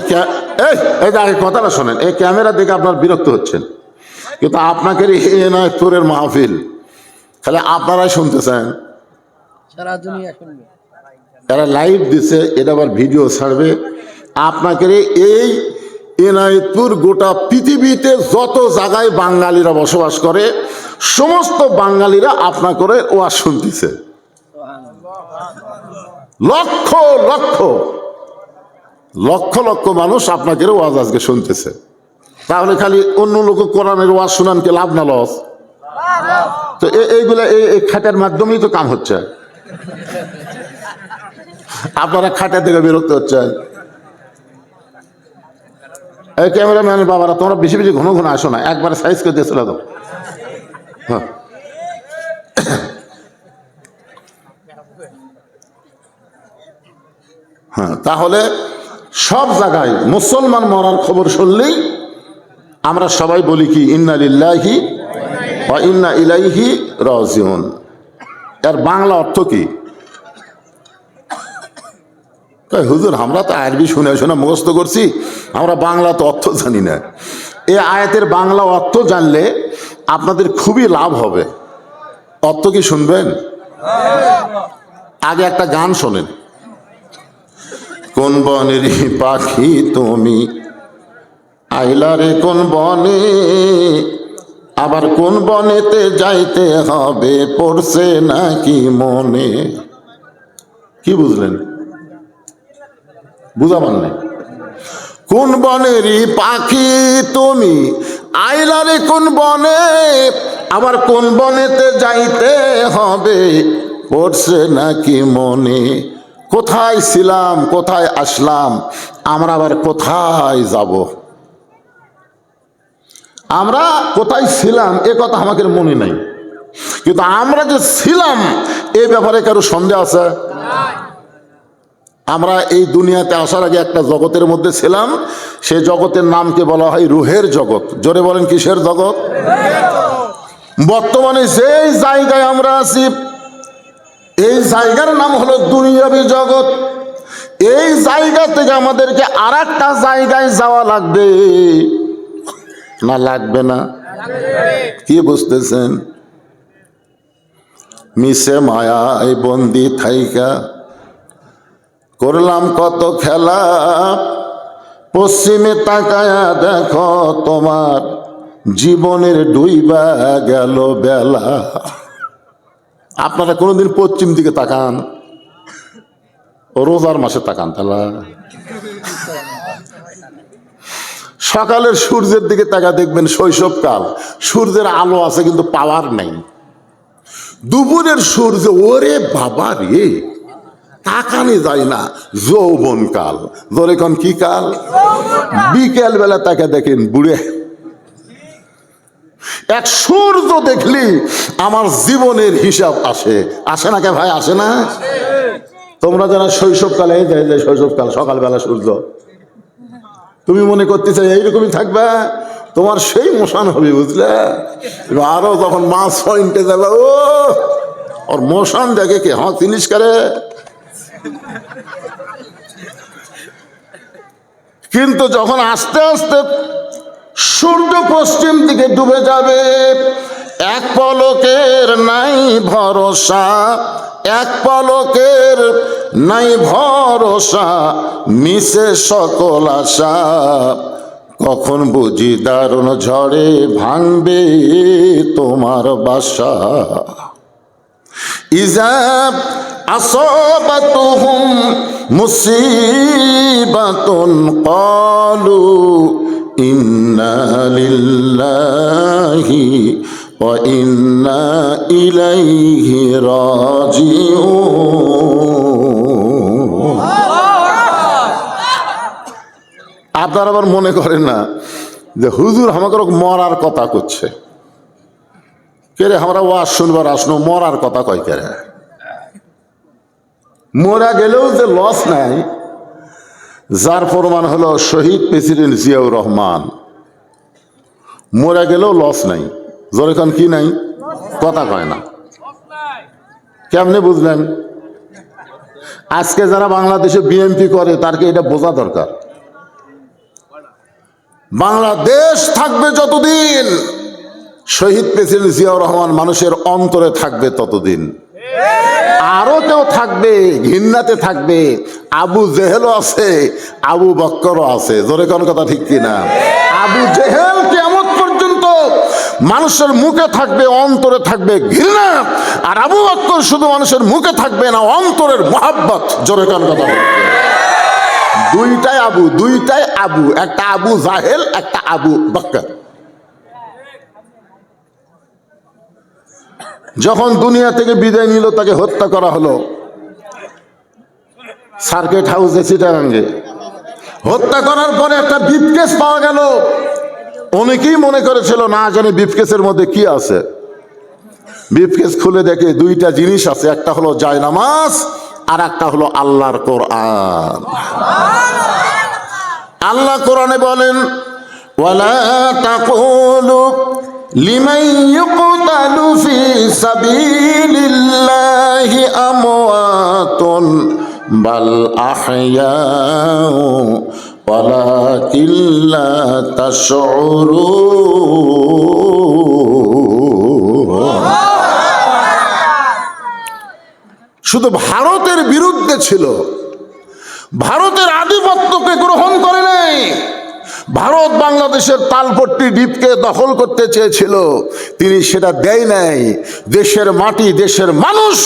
এই কথাটা শোনেন, এই ক্যামেরা দেখে আপনার বিরক্ত হচ্ছেন, কিন্তু আপনাকে নয় তোরের মাহফিল, খালি আপনারাই শুনতেছেন। তারা লাইভ দিছে, এটা আবার ভিডিও ছাড়বে। আপনাকে এই এনায়েতপুর গোটা পৃথিবীতে যত জায়গায় বাঙালিরা বসবাস করে সমস্ত বাঙালিরা আপনা করে ওয়াজ শুনতেছে। লক্ষ লক্ষ লক্ষ লক্ষ মানুষ আপনাকে ওয়াজ আজকে শুনতেছে। তাহলে খালি অন্য লোক কোরআনের ওয়াজ শুনান কে লাভ না লস? তো এইগুলা এই খাটের মাধ্যমেই তো কাম হচ্ছে। আপনারা খাটের দিকে বিরক্ত হচ্ছেন। এই ক্যামেরাম্যান বাবারা, তোমরা বেশি বেশি ঘন ঘন আসো না, একবার সাইজ করে দিয়েছিল তো। হ্যাঁ, হ্যাঁ, তাহলে সব জায়গায় মুসলমান মরার খবর শুনলেই আমরা সবাই বলি কি, ইন্না লিল্লাহি ওয়া ইন্না ইলাইহি রাজিউন। এর বাংলা অর্থ কি? হুজুর, আমরা তো আরবি শুনে শুনে মুখস্থ করছি, আমরা বাংলা তো অর্থ জানি না। এই আয়াতের বাংলা অর্থ জানলে আপনাদের খুবই লাভ হবে। অর্থ কি শুনবেন? আগে একটা গান শোনেন। কোন বনের পাখি তুমি, আইলা রে কোন বনে, আবার কোন বনেতে যাইতে হবে, পড়ছে নাকি মনে। কি বুঝলেন? বুঝাবার নেই। কোন বনেরই পাখি তুমি, আইলা রে কোন বনে, আবার কোন বনেতে যাইতে হবে, পড়ছে নাকি মনে। কোথায় ছিলাম, কোথায় আসলাম, আমরা আবার কোথায় যাব? আমরা কোথায় ছিলাম এ কথা আমাদের মনে নাই, কিন্তু আমরা যে ছিলাম এ ব্যাপারে কারো সন্দেহ আছে? আমরা এই দুনিয়াতে আসার আগে একটা জগতের মধ্যে ছিলাম, সেই জগতের নামকে বলা হয় রুহের জগৎ। জোরে বলেন, কিসের জগৎ? বর্তমানে যেই জায়গায় আমরা আছি এই জায়গার নাম হলো দুনিয়াবী জগৎ। এই জায়গা থেকে আমাদেরকে আর একটা জায়গায় যাওয়া লাগবে না লাগবে না? কি বুঝতেছেন? মিশে মায়ায় বন্দি থাইকা করলাম কত খেলা, পশ্চিমে তাকায়া দেখো তোমার জীবনের ডুইবা গেল বেলা। আপনারা কোনোদিন পশ্চিম দিকে তাকান? রোজার মাসে তাকান তাহলে। সকালের সূর্যের দিকে তাকা, দেখবেন শৈশবকাল, সূর্যের আলো আছে কিন্তু পাওয়ার নেই। দুপুরের সূর্য, ওরে বাবা রে, তাকানি যায় না, যৌবন কাল। ধরে কোন কি কাল? বিকেল বেলা তাকে দেখেন বুড়ে। এক সূর্য দেখলি আমার জীবনের হিসাব আসে, আসে না কে ভাই? আসে না? তোমরা যারা শৈশবকালে, শৈশবকাল সকালবেলা সূর্য, তুমি মনে করতে চাই এইরকমই থাকবে, তোমার সেই মশান হবে, বুঝলে? আরো যখন মাছ পয়েন্টে যাবে, ও ওর মশান দেখে কে হ্যাঁ জিনিস করে। কিন্তু যখন আস্তে আস্তে সূর্য পশ্চিম দিকে ডুবে যাবে, এক পলকের নাই ভরসা, এক পলকের নাই ভরসা, মিশে সকল আশা, কখন বুঝি দারুণ ঝড়ে ভাঙবে তোমার বাসা। ইজাব আসাবাতুহুম মুসিবাতুন ক্বালু ইন্না লিল্লাহি ওয়া ইন্না ইলাইহি রাজিউন। আপনারা আবার মনে করেন না যে হুজুর আমাকে মরার কথা করছে। কেরে আমরা ওয়াজ শুনবার আসনো, মরার কথা কয় কেরে? মরা গেলেও যে লস নাই, যার প্রমাণ হলো শহীদ প্রেসিডেন্ট জিয়াউর রহমান। মরে গেলেও লস নাই। জোরে কোন কি নাই? কথা কয় না। কেমনে বুঝলেন? আজকে যারা বাংলাদেশে বিএনপি করে তারকে এটা বোঝা দরকার। বাংলাদেশ থাকবে যতদিন, শহীদ প্রেসিডেন্ট জিয়াউর রহমান মানুষের অন্তরে থাকবে ততদিন। আরো কেউ থাকবে, ঘৃণাতে থাকবে। আবু জেহেলও আছে, আবু বক্করও আছে। জোরে কোন কথা ঠিক কিনা? আবু জেহেল কিয়ামত পর্যন্ত মানুষের মুখে থাকবে, অন্তরে থাকবে ঘৃণা। আর আবু বক্কর শুধু মানুষের মুখে থাকবে না, অন্তরের মোহাব্বত। জোরে কোন কথা? দুইটাই আবু, দুইটাই আবু। একটা আবু জাহেল, একটা আবু বক্কর। যখন দুনিয়া থেকে বিদায় নিল তাকে হত্যা করা হলো সার্কিট হাউসে চিটাগাঙ্গে। হত্যা করার পরে একটা ব্রিফকেস পাওয়া গেল। অনেকেই মনে করেছিল না জানি ব্রিফকেসের মধ্যে কি আছে। ব্রিফকেস খুলে দেখে দুইটা জিনিস আছে, একটা হলো জায়নামাজ আর একটা হলো আল্লাহর কোরআন। আল্লাহ কোরআনে বলেন, ওয়ালা তাকুলু লিমান ইউকতালু ফি সাবিলিল্লাহি আমওয়াতুন বাল আহইয়াউ ওয়ালাকিন লা তাশউরুন। শুধু ভারতের বিরুদ্ধে ছিল, ভারতের আধিপত্যকে গ্রহণ করে নাই। ভারত বাংলাদেশের তালপট্টি দ্বীপকে দখল করতে চেয়েছিল, তিনি সেটা দেয় নাই। দেশের মাটি, দেশের মানুষ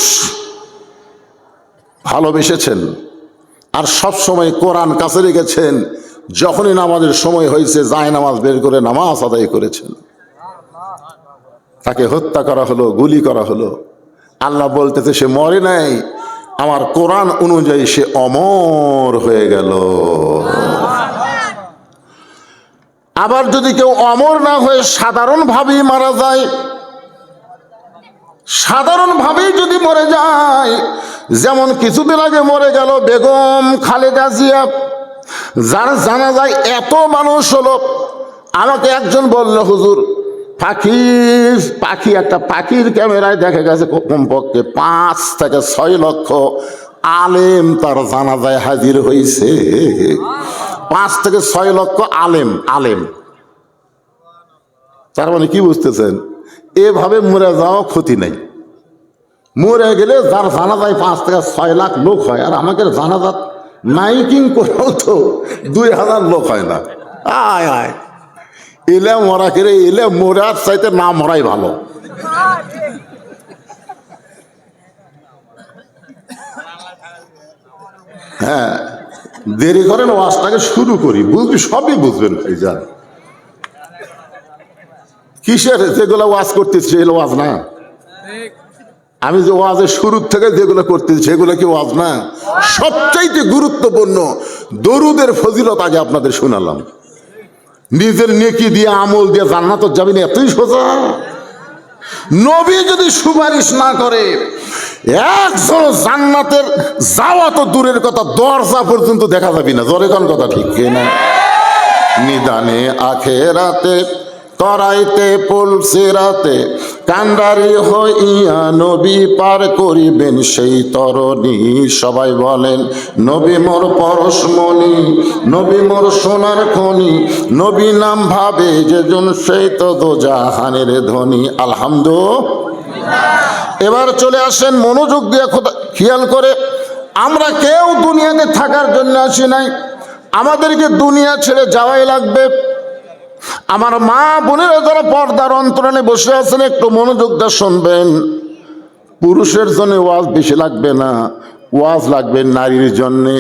ভালোবেসেছেন আর সব সময় কোরআন কাছে রেখেছেন। যখনই নামাজের সময় হয়েছে যায় নামাজ বের করে নামাজ আদায় করেছেন। তাকে হত্যা করা হলো, গুলি করা হলো। আল্লাহ বলতেছে সে মরে নাই, আমার কোরআন অনুযায়ী সে অমর হয়ে গেল। আবার যদি কেউ অমর না হয়ে সাধারণভাবেই মারা যায়, সাধারণভাবেই যদি মরে যায়, যেমন কিছুদিন আগে মরে গেল বেগম খালেদা জিয়া, যার জানাজায় এত মানুষ হলো। আমাকে একজন বলল, হুজুর পাখি একটা পাখির ক্যামেরায় দেখা গেছে কমপক্ষে 5 থেকে 6 লক্ষ আলেম তার জানাজায় হাজির হয়েছে। 5 থেকে 6 লক্ষ আলেম। তার মানে কি বুঝতেছেন? এভাবে মরে যাওয়া ক্ষতি নাই। মরে গেলে যার জানাজায় 5 থেকে 6 লাখ লোক হয়, আর আমাকে জানাজাত মাইকিং করেও তো 2000 লোক হয় না। আয় আয় এলে মরা করে এলে মরার চাইতে না মরাই ভালো। হ্যাঁ, দেরি করেন, ওয়াজটাকে শুরু করি। বুঝবি, সবই বুঝবেন ভাইজান। কিসের যেগুলো ওয়াজ করতেছি সেগুলো ওয়াজ না। আমি যে ওয়াজের শুরু থেকে যেগুলো করতেছি সেগুলো কি ওয়াজ না? সবচাইতে গুরুত্বপূর্ণ দরুদের ফজিলত আগে আপনাদের শোনালাম। নিজের নেকি দিয়ে আমল দিয়ে জান্নাত যাবে না, এতই সোজা। নবী যদি সুপারিশ না করে একজন জান্নাতের যাওয়া তো দূরের কথা, দরজা পর্যন্ত দেখা যাবে না। জোরে কোন কথা ঠিক কিনা? নিদানে আখেরাতে করাইতে পুলসিরাতে কান্ডারি হইয়া নবী পার করিবেন সেই তরণী। সবাই বলেন নবী মোর পরশমণি, নবী মোর সোনার খনি, নবী নাম ভাবে যেজন সেই তো দোজাহানের ধনী। আলহামদুলিল্লাহ। এবার চলে আসেন মনোযোগ দিয়ে খেয়াল করে। আমরা কেউ দুনিয়াতে থাকার জন্য আসি নাই, আমাদেরকে দুনিয়া ছেড়ে যাওয়াই লাগবে। আমার মা বোনেরা যারা পর্দার অন্তরালে বসে আছেন, একটু মনোযোগ দিয়ে শুনবেন। পুরুষের জন্য ওয়াজ বেশি লাগবে না, ওয়াজ লাগবে নারীর জন্যে।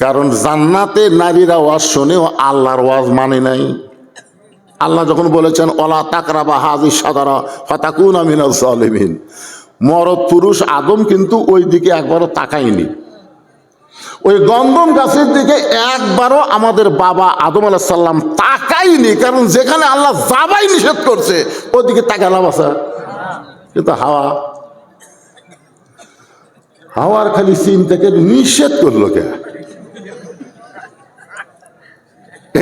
কারণ জান্নাতে নারীরা ওয়াজ শোনেও আল্লাহর ওয়াজ মানে নাই। আল্লাহ যখন বলেছেন ওলা তাকরাবা হাজি সাদারা ফাতাকুনা মিনাজ জালিমিন, মরদ পুরুষ আদম কিন্তু ওই দিকে একবারও তাকায়নি। ওই গন্ধম গাছের দিকে একবারও আমাদের বাবা আদম আলাইহিস সালাম তাকাইনি। কারণ যেখানে আল্লাহ যাবাই নিষেধ করছে ওদিকে তাকালাম আছে। কিন্তু হাওয়ার খালি সিন থেকে নিষেধ করলো কে?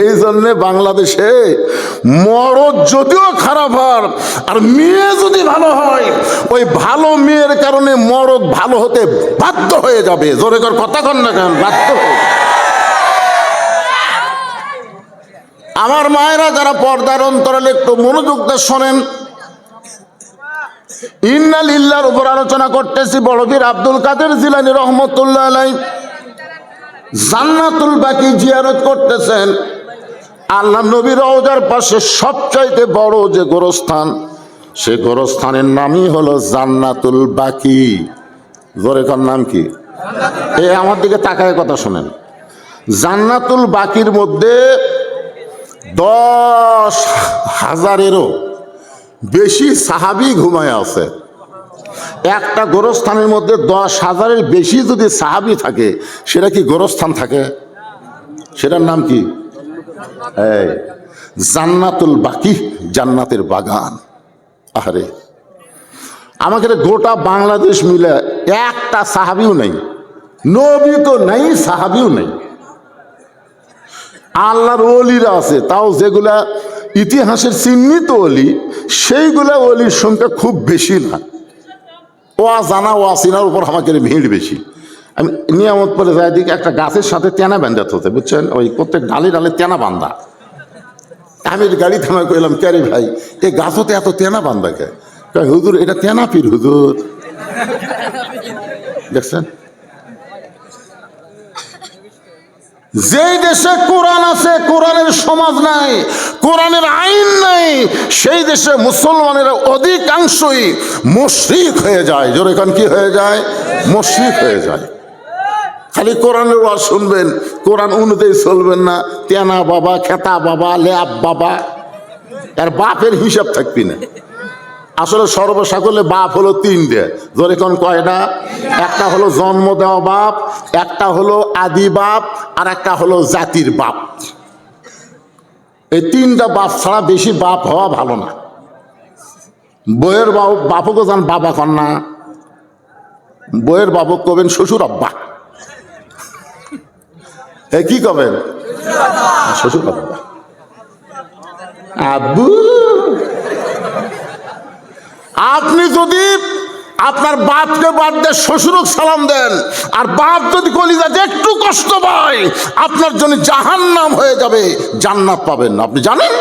এই জন্যে বাংলাদেশে মরদ যদিও খারাপ হয় আর মেয়ে যদি ভালো হয়, ওই ভালো মেয়ের কারণে মরদ ভালো হতে বাধ্য হয়ে যাবে। জোরে কর কথা কন না কেন, বাধ্য হয়ে। আমার মায়েরা যারা পর্দার অন্তরালে একটু মনোযোগ দিয়ে শোনেন। ইন্না লিল্লাহর উপর আলোচনা করতেছি। বড় পীর আব্দুল কাদের জিলানী রহমতুল্লাহ আলাইহি জান্নাতুল বাকি জিয়ারত করতেছেন। আল্লাহ নবীর রওজার পাশে সবচাইতে বড় যে গোরস্থান, সে গোরস্থানের নামই হলো জান্নাতুল বাকি। জোরে কার নাম কি? এ আমার দিকে তাকায় কথা শোনেন। জান্নাতুল বাকির মধ্যে 10,000-এরও বেশি সাহাবী ঘুমায় আছে। একটা গোরস্থানের মধ্যে 10,000-এর বেশি যদি সাহাবী থাকে, সেটা কি গোরস্থান থাকে? সেটার নাম কি? এই জান্নাতুল বাকি, জান্নাতের বাগান। আরে আমাদের গোটা বাংলাদেশ মিলে একটা সাহাবীও নাই, নবী তো নাই, সাহাবীও নাই। আল্লাহর ওলিরা আছে, তাও যেগুলা ইতিহাসের চিহ্নিত ওলি, সেইগুলা ওলির সংখ্যা খুব বেশি না। জানা ওয়াসিনার উপর আমাদের ভিড় বেশি। আমি নিয়ামত পরে যাই দিকে একটা গাছের সাথে তেনা বান্ধা হতে, বুঝছেন? ওই প্রত্যেক ডালে ডালে তেনা বান্ধা। আমি গাড়ি থামায় কইলাম, কে রে ভাই, এই গাছ হতে এত তেনা বান্ধা কে? হুজুর এটা তেনা পীর হুজুর। দেখছেন, যেই দেশে কোরআন আছে, কোরআনের সমাজ নাই, কোরআনের আইন নাই, সেই দেশে মুসলমানেরা অধিকাংশই মুশরিক হয়ে যায়। জোরে কান কি হয়ে যায়? মুশরিক হয়ে যায়। খালি কোরআনের ওয়াজ শুনবেন, কোরআন অনুযায়ী চলবেন না, তেনা বাবা, খেতা বাবা, ল্যাব বাবা, আর বাপের হিসাব থাকবি না। আসলে সর্বসাকলে বাপ হলো তিনটে। জোরে কোন কয়টা? একটা হলো জন্ম দেওয়া বাপ, একটা হলো আদি বাপ, আর একটা হলো জাতির বাপ। এই তিনটা বাপ ছাড়া বেশি বাপ হওয়া ভালো না। বইয়ের বাপকে যান বাবা কন না, বইয়ের বাপক কবেন শ্বশুর আব্বা। কি কবেন? শ্বশুর আব্বা, আব্বু। আপনি যদি আপনার বাপকে বাদ দিয়ে শ্বশুরক সালাম দেন, আর বাপ যদি কলিজাতে একটু কষ্ট পায়, আপনার জন্য জাহান্নাম হয়ে যাবে, জান্নাত পাবেন না। আপনি জানেন?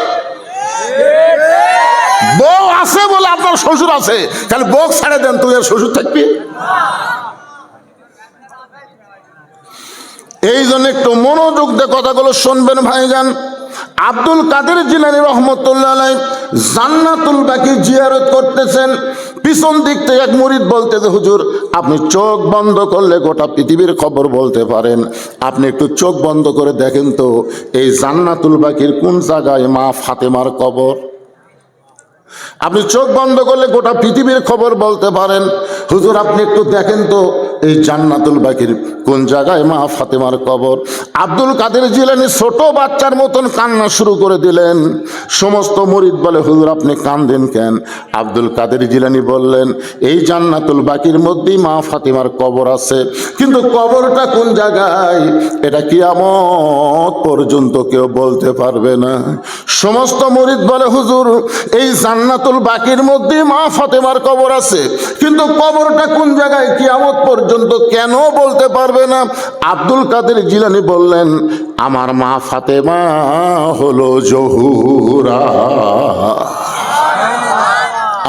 বউ আছে বলে আপনার শ্বশুর আছে, তাহলে বউ ছেড়ে দেন, তুই আর শ্বশুর থাকবি? এই জন্য একটু মনোযোগ দিয়ে কথাগুলো শুনবেন ভাইজান। আব্দুল কাদের জিলানী রহমতুল্লাহ আলাইহি জান্নাতুল বাকি জিয়ারত করতেছেন। পিছন দিক থেকে এক মুরিদ বলতেছে, হুজুর আপনি চোখ বন্ধ করলে গোটা পৃথিবীর খবর বলতে পারেন, আপনি একটু চোখ বন্ধ করে দেখেন তো এই জান্নাতুল বাকির কোন জায়গায় মা ফাতেমার কবর। আপনি চোখ বন্ধ করলে গোটা পৃথিবীর খবর বলতে পারেন। হুজুর আপনি একটু দেখেন তো এই জান্নাতুল বাকির কোন জায়গায় মা ফাতেমার কবর। আব্দুল কাদের জিলানী ছোট বাচ্চার মতন কান্না শুরু করে দিলেন। সমস্ত মুরিদ বলে, হুজুর আপনি কাঁদেন কেন? আব্দুল কাদের জিলানী বললেন, এই জান্নাতুল বাকির মধ্যেই মা ফাতেমার কবর আছে, কিন্তু কবরটা কোন জায়গায় এটা কিয়ামত পর্যন্ত কেউ বলতে পারবে না। সমস্ত মুরিদ বলে, হুজুর এই জান্নাতুল বাকির মধ্যে মা ফাতেমার কবর আছে, কিন্তু কবরটা কোন জায়গায় কিয়ামত পর্যন্ত কেন বলতে পারবে না? আব্দুল কাদের জিলানী বললেন, আমার মা ফাতেমা হলো জহুরা।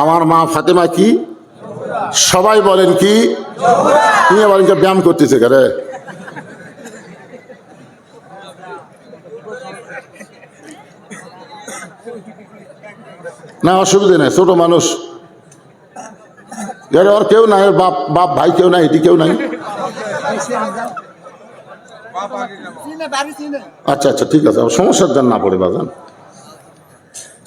আমার মা ফাতেমা কি? সবাই বলেন কি? তুমি আবার ব্যায়াম করতেছে কারে? না অসুবিধা নেই, ছোট মানুষ, ওর কেউ নাই, বাপ বাপ ভাই কেউ নাই, এটি কেউ নাই। আচ্ছা আচ্ছা ঠিক আছে, সমস্যার জন্য না পড়ে বাজান।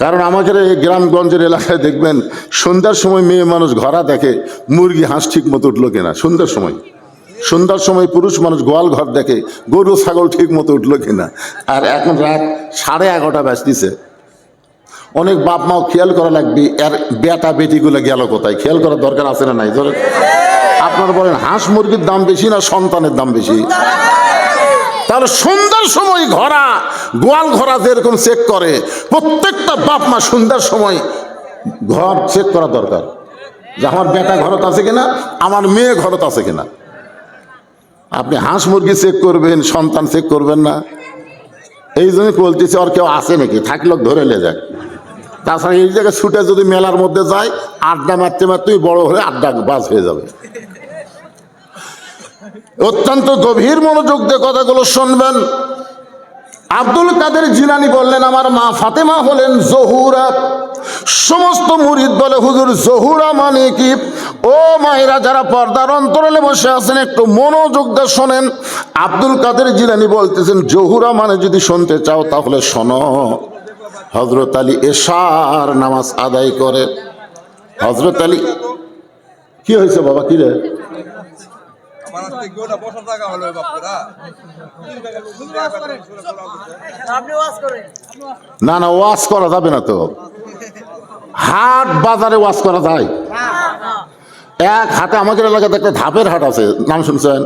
কারণ আমাদের এই গ্রামগঞ্জের এলাকায় দেখবেন সন্ধ্যার সময় মেয়ে মানুষ ঘরা দেখে মুরগি হাঁস ঠিক মতো উঠলো কিনা। সন্ধ্যার সময় পুরুষ মানুষ গোয়াল ঘর দেখে গরু ছাগল ঠিক মতো উঠলো কিনা। আর এখন রাত 11:30 বাজতেছে। অনেক বাপ মাও খেয়াল করা লাগবে এর বেটা বেটিগুলো গেল কোথায়, খেয়াল করার দরকার আছে না নাই? আপনারা বলেন হাঁস মুরগির দাম বেশি না সন্তানের দাম বেশি? তা তাহলে সন্ধ্যার সময় গোয়াল ঘরা যেরকম চেক করে, প্রত্যেকটা বাপ মা সন্ধ্যার সময় ঘর চেক করা দরকার যে আমার বেটা ঘরত আছে কিনা, আমার মেয়ে ঘরত আছে কিনা। আপনি হাঁস মুরগি চেক করবেন, সন্তান চেক করবেন না। এই জন্য বলতেছে আর কেউ আছে নাকি, থাকলে ধরে লে যায়। তাছাড়া এই জায়গায় ছুটে যদি মেলার মধ্যে যায়, আড্ডা মারতে মারতেই বড় হয়ে আড্ডা বাজ হয়ে যাবে। অত্যন্ত গভীর মনোযোগ দিয়ে কথাগুলো শুনবেন। আব্দুল কাদের জিলানী বললেন আমার মা ফাতেমা হলেন জহুরা। সমস্ত মুরিদ বলে হুজুর জহুরা মানে কি? ও মায়েরা যারা পর্দার অন্তরালে বসে আছেন একটু মনোযোগ দিয়ে শোনেন। আব্দুল কাদের জিলানী বলতেছেন জহুরা মানে যদি শুনতে চাও তাহলে শোনো। হযরত আলী এশার নামাজ আদায় করে। হযরত আলী কি হয়েছে বাবা, কি রে? না না, ওয়াজ করা যাবে না তো। হাট বাজারে ওয়াজ করা যায়? এক হাটে আমাদের এলাকাতে একটা ধাপের হাট আছে, নাম শুনছেন?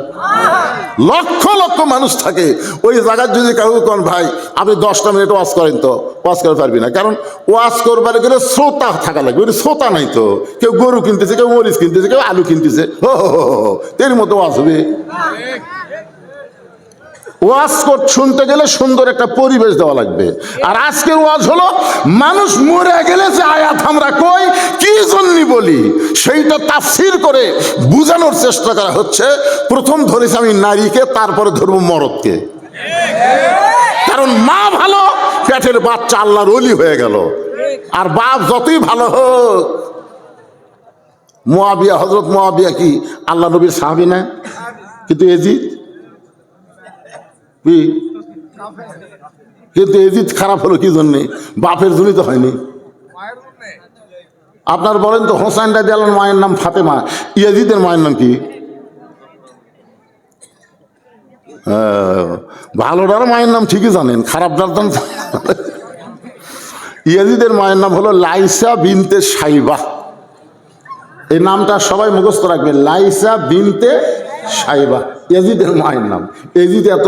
লক্ষ লক্ষ মানুষ থাকে ওই জায়গায়। যদি কাউ কোন ভাই আপনি 10টা মিনিট ওয়াজ করেন, তো ওয়াজ করতে পারবি না, কারণ ওয়াজ করবার গেলে শ্রোতা থাকা লাগবে। ওই শ্রোতা নাই তো, কেউ গরু কিনতেছে, কেউ মরিচ কিনতেছে, কেউ আলু কিনতেছে, এর মতো ওয়াজ হবে। ওয়াজ শুনতে গেলে সুন্দর একটা পরিবেশ দেওয়া লাগবে। আর আজকের ওয়াজ হলো মানুষ মরে গেলে যে আয়াত আমরা কই কি জন্য বলি সেইটা তাফসীর করে বুঝানোর চেষ্টা করা হচ্ছে। প্রথম ধরেছি আমি নারীকে, তারপরে ধরবো মরদকে। কারণ মা ভালো, পেটের বাচ্চা আল্লাহর ওলি হয়ে গেল। আর বাপ যতই ভালো হোক, মুআবিয়া, হযরত মুআবিয়া কি আল্লাহ নবীর সাহাবী না? কিন্তু এজিদ খারাপ হলো কি জন্যে? বাপের জন্যই তো হয়নি। আপনার বলেন তো, হোসাইন রাদিয়াল্লাহু মায়ের নাম ফাতেমা, ইয়াজিদের মায়ের নাম কি? ভালোটার মায়ের নাম ঠিকই জানেন, খারাপটার নাম ইয়াজিদের মায়ের নাম হলো লাইসা বিনতে সাইবা। এই নামটা সবাই মুখস্থ রাখবেন, লাইসা বিনতে সাইবা ইয়াজিদের মায়ের নাম। ইয়াজিদ এত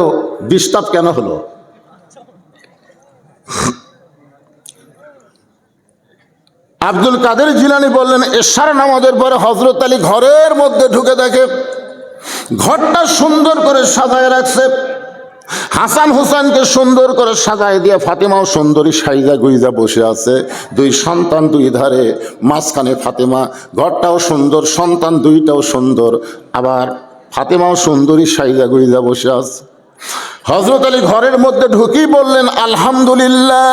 ডিস্টার্ব কেন হলো? আব্দুল কাদের জিলানী বললেন এশার নামাজের পরে হযরত আলী ঘরের মধ্যে ঢুকে দেখে ঘরটা সুন্দর করে সাজায় রাখছে। হাসান হুসাইনকে সুন্দর করে সাজায় দিয়ে ফাতেমাও সুন্দরী সাইজা গুইজা বসে আছে। দুই সন্তান দুই ধারে, মাঝখানে ফাতেমা। ঘরটাও সুন্দর, সন্তান দুইটাও সুন্দর, আবার ফাতেমাও সুন্দরী সাইজা গুইজা বসে আছে। হযরত আলী ঘরের মধ্যে ঢুকেই বললেন আলহামদুলিল্লাহ।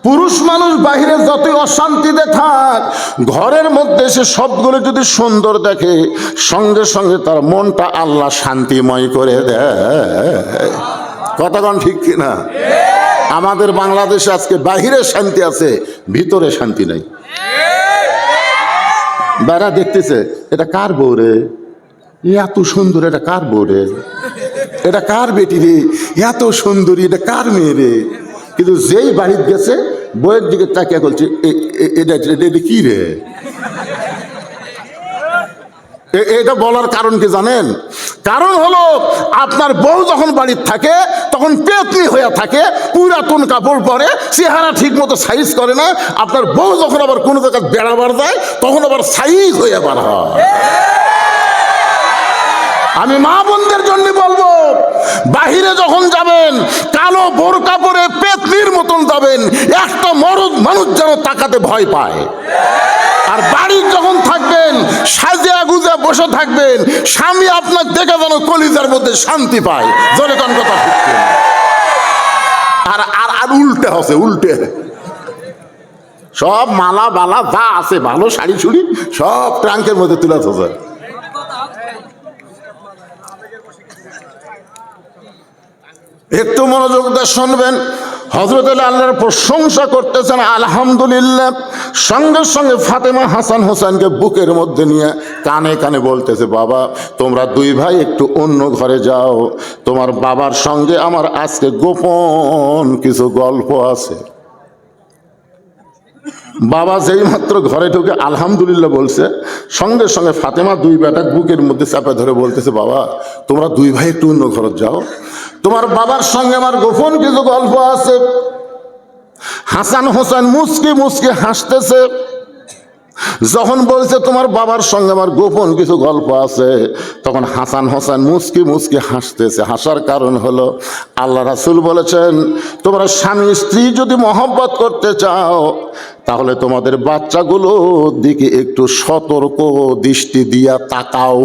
পুরুষ মানুষ বাহিরে যতই অশান্তিতে থাক, ঘরের মধ্যে সে সবগুলো যদি সুন্দর দেখে, সঙ্গে সঙ্গে তার মনটা আল্লাহ শান্তিময় করে দেয়। কথাগণ ঠিক কিনা? আমাদের বাংলাদেশে আজকে বাহিরে শান্তি আছে, ভিতরে শান্তি নাই। বেড়া দেখতেছে এটা কার বউ রে, এত সুন্দর, এটা কার বউ রে, এটা কার বেটি রে, এত সুন্দরী, এটা কার মেয়ে রে। কিন্তু যেই বাড়িতে গেছে বইয়ের দিকে তাকিয়ে বলছে এটা কি রে। এটা বলার কারণ কি জানেন? কারণ হলো আপনার বউ যখন বাড়িতে থাকে তখন পেতনি হয়ে থাকে, পুরাতন কাপড় পরে, চেহারা ঠিক মতো সাইজ করে না। আপনার বউ যখন আবার কোনো জায়গায় বেড়াবার যায় তখন আবার সাইজ হয়ে বার হয়। আমি মা বোনদের জন্য বলবো, বাহিরে যখন যাবেন কালো বোরকা পরে পেতনির মতন যাবেন, একটা মরদ মানুষ যেন তাকাতে ভয় পায়। আর বাড়ির যখন থাকবেন সাজিয়া গুজা বসে থাকবেন, স্বামী আপনার দেখে যেন কলিজার মধ্যে শান্তি পায়। জোরে কোন কথা ঠিক কিনা? আর আর আর উল্টে হচ্ছে, উল্টে সব মালা বালা যা আছে, ভালো শাড়ি ছুড়ি সব ট্রাঙ্কের মধ্যে তুলে থাকে। একটু মনোযোগ দিয়ে শুনবেন। হযরত আলী আল্লাহর প্রশংসা করতেছেন আলহামদুলিল্লাহ। সঙ্গে সঙ্গে ফাতেমা হাসান হোসেনকে বুকের মধ্যে নিয়ে কানে কানে বলতেছে, বাবা তোমরা দুই ভাই একটু অন্য ঘরে যাও, তোমার বাবার সঙ্গে আমার আজকে গোপন কিছু গল্প আছে। বাবা যেই মাত্র ঘরে ঢুকে আলহামদুলিল্লাহ বলছে, সঙ্গে সঙ্গে ফাতেমা দুই বেটা বুকের মধ্যে চাপে ধরে বলতেছে, বাবা তোমরা দুই ভাই একটু অন্য ঘরে যাও, তোমার বাবার সঙ্গে আমার গোপন কিছু গল্প আছে। হাসান হোসেন মুচকি মুচকি হাসতেছে। যখন বলছে তোমার বাবার সঙ্গে আমার গোপন কিছু গল্প আছে, তখন হাসান হোসেন মুচকি মুচকি হাসতেছে। হাসার কারণ হলো আল্লাহ রাসূল বলেছেন, তোমরা স্বামী স্ত্রী যদি মহব্বত করতে চাও তাহলে তোমাদের বাচ্চাগুলোর দিকে একটু সতর্ক দৃষ্টি দিয়া তাকাও।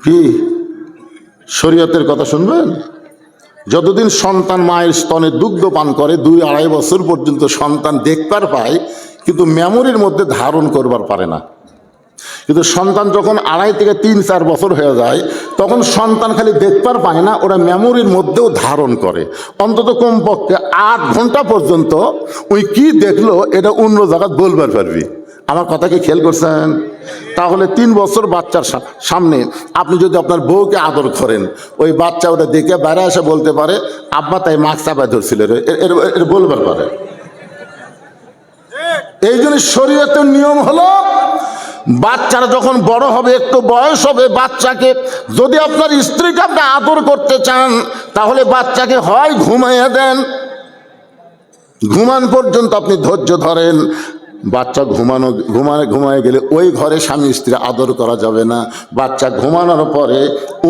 কি শরীয়তের কথা শুনবেন? যতদিন সন্তান মায়ের স্তনে দুগ্ধ পান করে 2-2.5 বছর পর্যন্ত সন্তান দেখবার পায়, কিন্তু মেমোরির মধ্যে ধারণ করবার পারে না। কিন্তু সন্তান যখন 2.5 থেকে 3-4 বছর হয়ে যায়, তখন সন্তান খালি দেখবার পায় না, ওরা মেমোরির মধ্যেও ধারণ করে। অন্তত কমপক্ষে 8 ঘন্টা পর্যন্ত ওই কি দেখলো এটা অন্য জায়গায় বলবার পারবি। আমার কথা কি খেয়াল করছেন? তাহলে 3 বছর বাচ্চার সামনে আপনি যদি আপনার বউকে আদর করেন, ওই বাচ্চা ওটা দেখে বাইরে এসে বলতে পারে, আব্বা তাই মাস্ক চাপায় ধরছিল, এর বলবার পারে। এই জন্য শরীয়তের নিয়ম হলো, বাচ্চারা যখন বড় হবে, একটু বয়স হবে, বাচ্চাকে যদি আপনার স্ত্রীকে আপনি আদর করতে চান, তাহলে বাচ্চাকে হয় ঘুমাইয়ে দেন, ঘুমান পর্যন্ত আপনি ধৈর্য ধরেন। বাচ্চা ঘুমায় গেলে ওই ঘরে স্বামী স্ত্রী আদর করা যাবে না। বাচ্চা ঘুমানোর পরে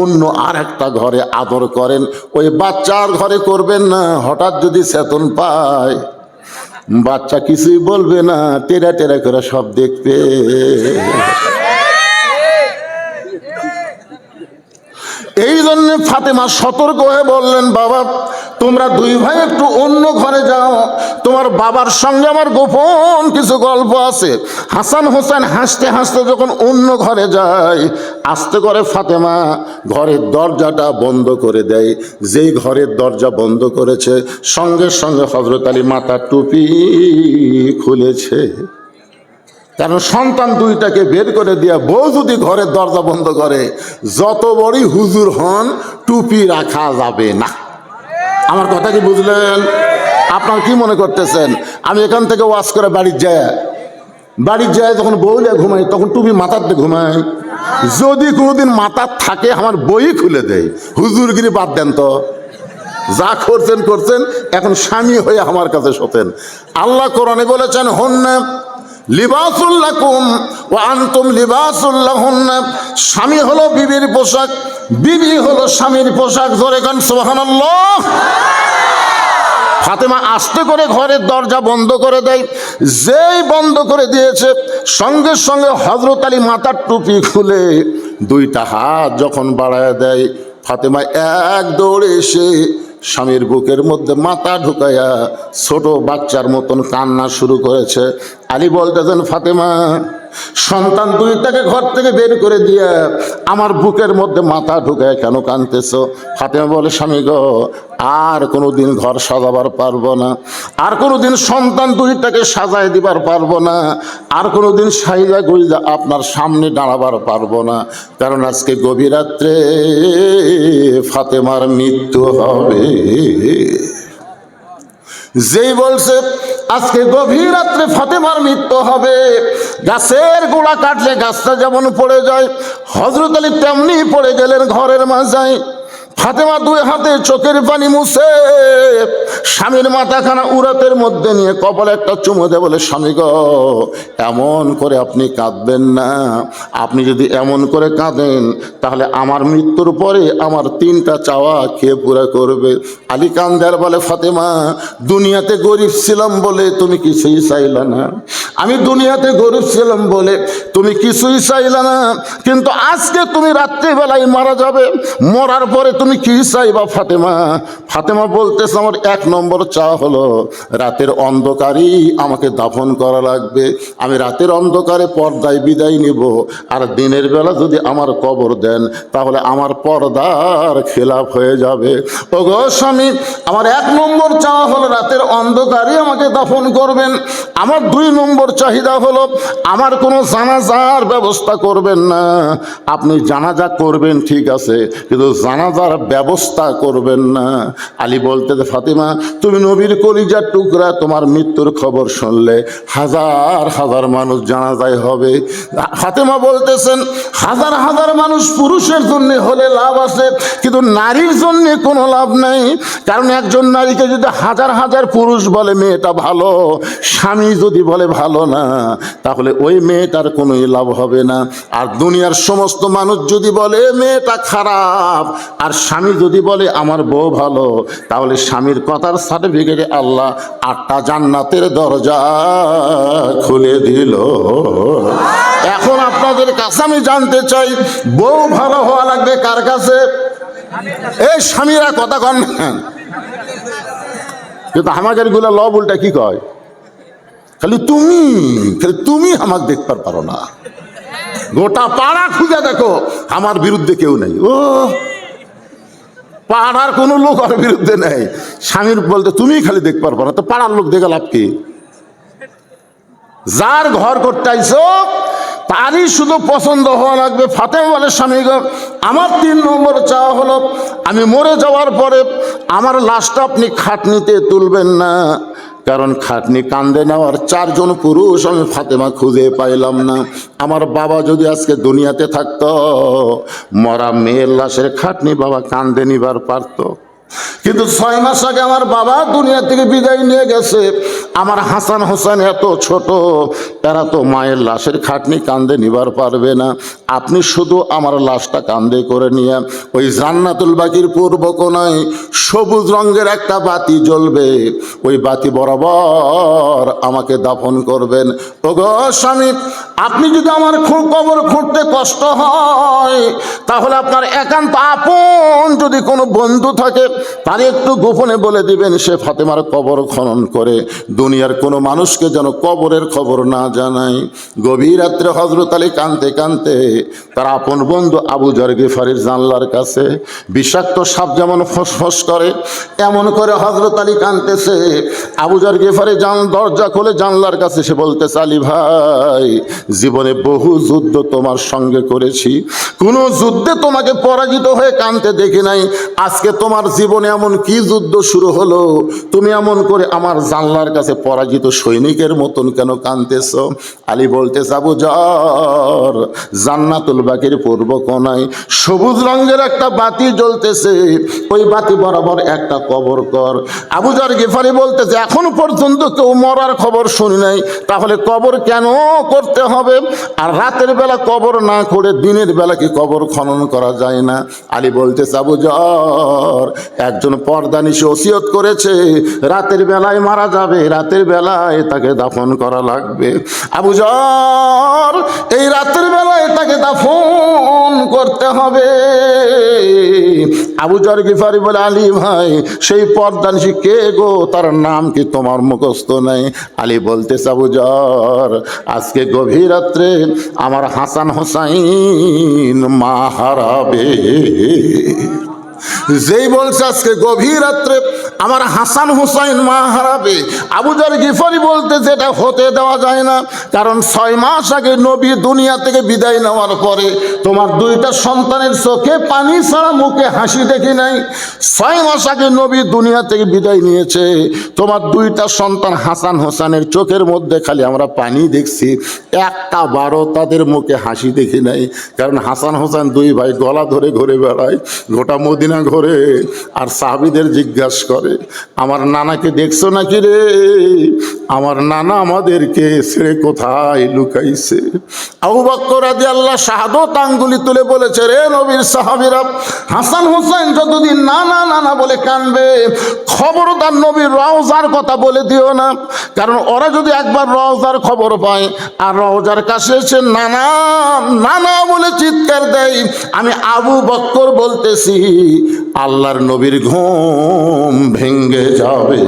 অন্য আর একটা ঘরে আদর করেন, ওই বাচ্চার ঘরে করবেন না। হঠাৎ যদি চেতন পায়, বাচ্চা কিছুই বলবে না, টেরা টেরা করে সব দেখবে। এই জন্য ফাতেমা সতর্ক হয়ে বললেন, বাবা তোমরা দুই ভাই একটু অন্য ঘরে যাও, তোমার বাবার সঙ্গে আমার গোপন কিছু গল্প আছে। হাসান হোসেন হাসতে হাসতে যখন অন্য ঘরে যায়, আস্তে করে ফাতেমা ঘরের দরজাটা বন্ধ করে দেয়। যেই ঘরের দরজা বন্ধ করেছে, সঙ্গে সঙ্গে হযরত আলী মাথার টুপি খুলেছে। কারণ সন্তান দুইটাকে বের করে দিয়া বউ যদি ঘরের দরজা বন্ধ করে, যত বড়ই হুজুর হন, টুপি রাখা যাবে না। আমার কথা কি বুঝলেন? আপনার কি মনে করতেছেন আমি এখান থেকে ওয়াজ করে বাড়ির যায় যখন বউলে ঘুমাই, তখন টুপি মাথাতে ঘুমাই? যদি কোনোদিন মাথার থাকে, আমার বই খুলে দেয়। হুজুরগিরি বাদ দেন তো, যা করছেন, এখন স্বামী হয়ে আমার কাছে শোতেন। আল্লাহ কোরআনে বলেছেন, হুন্না লিবাসুল লাকুম ওয়া আনতুম লিবাসুল লাহুন্না। স্বামী হলো বিবির পোশাক, বিবি হলো স্বামীর পোশাক। জোরে গান সুবহানাল্লাহ। ফাতেমা আস্তে করে ঘরের দরজা বন্ধ করে দেয়। যেই বন্ধ করে দিয়েছে, সঙ্গে সঙ্গে হযরত আলী মাথার টুপি খুলে দুইটা হাত যখন বাড়ায় দেয়, ফাতেমা এক দৌড়ে এসে স্বামীর বুকের মধ্যে মাথা ঢুকাইয়া ছোট বাচ্চার মতন কান্না শুরু করেছে। আলী বলতেছেন, ফাতেমা সন্তান দুইটাকে ঘর থেকে বের করে দিয়ে আমার বুকের মধ্যে মাথা ঢুকায় কেন কাঁদতেছো? ফাতেমা বলে, স্বামী গো, আর কোনোদিন ঘর সাজাবার পারবো না, আর কোনোদিন সন্তান দুইটাকে সাজায় দিবার পারবো না, আর কোনোদিন সাইজা গুইজা আপনার সামনে দাঁড়াবার পারবো না। কারণ আজকে গভীর রাত্রে ফাতেমার মৃত্যু হবে। যেই বলছে আজকে গভীর রাত্রে ফাতেমার মৃত্যু হবে, গাছের গোড়া কাটলে গাছটা যেমন পড়ে যায়, হযরত আলী তেমনি পড়ে গেলেন ঘরের মাঝায়। ফাতেমা দুই হাতে চোখের পানি মুছে স্বামীর মাথাখানা উরাতের মধ্যে নিয়ে কপালে একটা চুমু দেয়, বলে, স্বামী গো, এমন করে আপনি কাঁদবেন না। আপনি যদি এমন করে কাঁদেন, তাহলে আমার মৃত্যুর পরে আমার 3টা চাওয়া কে পুরা করবে? আলী কান্দার বলে, ফাতেমা দুনিয়াতে গরিব ছিলাম বলে তুমি কিছুই চাইলা না, আমি দুনিয়াতে গরিব ছিলাম বলে তুমি কিছুই চাইলা না, কিন্তু আজকে তুমি রাত্রিবেলায় মারা যাবে, মরার পরে তুমি কি চাইবা ফাতেমা? ফাতেমা বলতেছে, আমার 1 নম্বর চাওয়া হলো রাতের অন্ধকারই আমাকে দাফন করা লাগবে। আমি রাতের অন্ধকারে পর্দায় বিদায় নিব, আর দিনের বেলা যদি আমার কবর দেন, তাহলে আমার পর্দার খেলাফ হয়ে যাবে। ওগো স্বামী, আমার 1 নম্বর চাওয়া হলো রাতের অন্ধকারই আমাকে দাফন করবেন। আমার 2 নম্বর চাহিদা হলো আমার কোনো জানাজার ব্যবস্থা করবেন না। আপনি জানাজা করবেন ঠিক আছে, কিন্তু জানাজার ব্যবস্থা করবেন না। আলী বলতে, ফাতেমা তুমি নবীর কলিজার টুকরা, তোমার মৃত্যুর খবর শুনলে হাজার হাজার মানুষ জানাজায় হবে। ফাতেমা বলতেছেন, হাজার হাজার মানুষ পুরুষের জন্য হলে লাভ আছে, কিন্তু নারীর জন্য কোনো লাভ নেই। কারণ একজন নারীকে যদি হাজার হাজার পুরুষ বলে মেয়েটা ভালো, স্বামী যদি বলে ভালো না, তাহলে ওই মেয়েটার কোনোই লাভ হবে না। আর দুনিয়ার সমস্ত মানুষ যদি বলে মেয়েটা খারাপ, আর স্বামী যদি বলে আমার বউ ভালো, তাহলে স্বামীর কথার সার্টিফিকেটে আল্লাহ 8টা জান্নাতের দরজা খুলে দিল। এখন আপনাদের কাছে আমি জানতে চাই, বউ ভালো হওয়া লাগবে কার কাছে? এই স্বামীরা কথা কন না, কিন্তু আমাদের গুলা ল উল্টা কি কয়, খালি তুমি আমাকে দেখতে পারো না, গোটা পাড়া খুঁজে দেখো আমার বিরুদ্ধে কেউ নেই। ও পাড়ার কোনো লোক আর বিরুদ্ধে নেই, স্বামীর বলতে তুমি খালি দেখতে পারবো না, তো পাড়ার লোক দেখে লাভ কি? যার ঘর করতে আইছো তারই শুধু পছন্দ হওয়া লাগবে। ফাতেমা বলে, স্বামী গো, আমার 3 নম্বর চাওয়া হলো, আমি মরে যাওয়ার পরে আমার লাশটা আপনি খাটনিতে তুলবেন না, কারণ খাটনি কান্দে নেওয়ার 4 জন পুরুষ আমি ফাতেমা খুঁজে পাইলাম না। আমার বাবা যদি আজকে দুনিয়াতে থাকতো, মরা মেয়ের লাশের খাটনি বাবা কান্দে নিবার পারতো, কিন্তু 6 মাস আগে আমার বাবা দুনিয়া থেকে বিদায় নিয়ে গেছে। আমার হাসান হোসেন এত ছোট, এরা তো মায়ের লাশের খাটনি কান্দে নিবার পারবে না। আপনি শুধু আমার লাশটা কান্দে করে নিয়ে ওই জান্নাতুল বাকির পূর্ব কোণায় সবুজ রঙের একটা বাতি জ্বলবে, ওই বাতি বরাবর আমাকে দাফন করবেন। ওগো স্বামী, আপনি যদি আমার কবর খুঁড়তে কষ্ট হয়, তাহলে আপনার একান্ত আপন যদি কোনো বন্ধু থাকে, তার একটু গোপনে বলে দিবেন সে ফাতেমার কবর খনন করে দুনিয়ার কোনো মানুষকে যেন কবরের খবর না জানায়। গভীর রাত্রে হযরত আলী কাঁদতে কাঁদতে তার আপন বন্ধু আবু যর গিফারির জানলার কাছে, বিষাক্ত সাপ যেমন ফসফস করে এমন করে হযরত আলী কাঁদতেছে। আবু যর গিফারি দরজা খুলে জানলার কাছে সে বলতেছে, আলী ভাই, জীবনে বহু যুদ্ধ তোমার সঙ্গে করেছি, কোনো যুদ্ধে তোমাকে পরাজিত হয়ে কাঁদতে দেখি নাই। আজকে তোমার জীবনে এমন কি যুদ্ধ শুরু হলো, তুমি এমন করে আমার জানলার কাছে পরাজিত সৈনিকের মতন কেন কাঁদতেছ? আলী বলতেছে, আবু যর, জান্নাতুল বাকির পূর্ব কোণায় সবুজ রঙের একটা বাতি জ্বলতেছে, ওই বাতি বরাবর একটা কবর কর। আবু যর গিফারি বলতেছে, এখন পর্যন্ত কেউ মরার খবর শুনি নাই, তাহলে কবর কেন করতে হবে? আর রাতের বেলা কবর না করে দিনের বেলা কি কবর খনন করা যায় না? আলী বলতেছে, আবু যর, একজন পর্দানিশী ওসিয়ত করেছে রাতের বেলায় মারা যাবে, রাতের বেলায় তাকে দাফন করা লাগবে। আবু যর, এই রাতের বেলায় তাকে দাফন করতে হবে। আবু যর গিফারি বলে, আলী ভাই, সেই পর্দানিশী কে গো, তার নাম কি তোমার মুখস্থ নেই? আলী বলতেছে, আবু যর, আজকে গভীর রাত্রে আমার হাসান হোসাইন মা হারাবে। যেই বলছে আজকে গভীর রাত্রে আমার হাসান হুসাইন মা হারাবে, আবু যর গিফারি বলতে যেটা হতে দেওয়া যায় না, কারণ 6 মাস আগে নবী দুনিয়া থেকে বিদায় নেওয়ার পরে তোমার 2টা সন্তানের চোখে পানি ছাড়া মুখে হাসি দেখি নাই। 6 মাস আগে নবী দুনিয়া থেকে বিদায় নিয়েছে, তোমার 2টা সন্তান হাসান হোসেনের চোখের মধ্যে খালি আমরা পানি দেখছি, একটা বারো তাদের মুখে হাসি দেখি নাই। কারণ হাসান হোসেন 2 ভাই গলা ধরে ঘুরে বেড়ায় গোটা মদিনা ঘরে, আর সাহাবীদের জিজ্ঞাসা করে, আমার নানাকে দেখছো নাকি রে? আমার নানা আমাদেরকে ছেড়ে কোথায় লুকাইছে? আবু বকর রাদিয়াল্লাহু শাহাদত আঙ্গুলি তুলে বলেছে, রে নবীর সাহাবীরা, হাসান হোসেন যতদিন নানা নানা বলে কানবে, খবরদার নবীর রওজার কথা বলে দিও না। কারণ ওরা যদি একবার রওজার খবর পায় আর রওজার কাছে এসে নানা নানা বলে চিৎকার দেয়, আমি আবু বকর বলতেছি আল্লাহর নবীর ঘুম ভেঙে যাবে।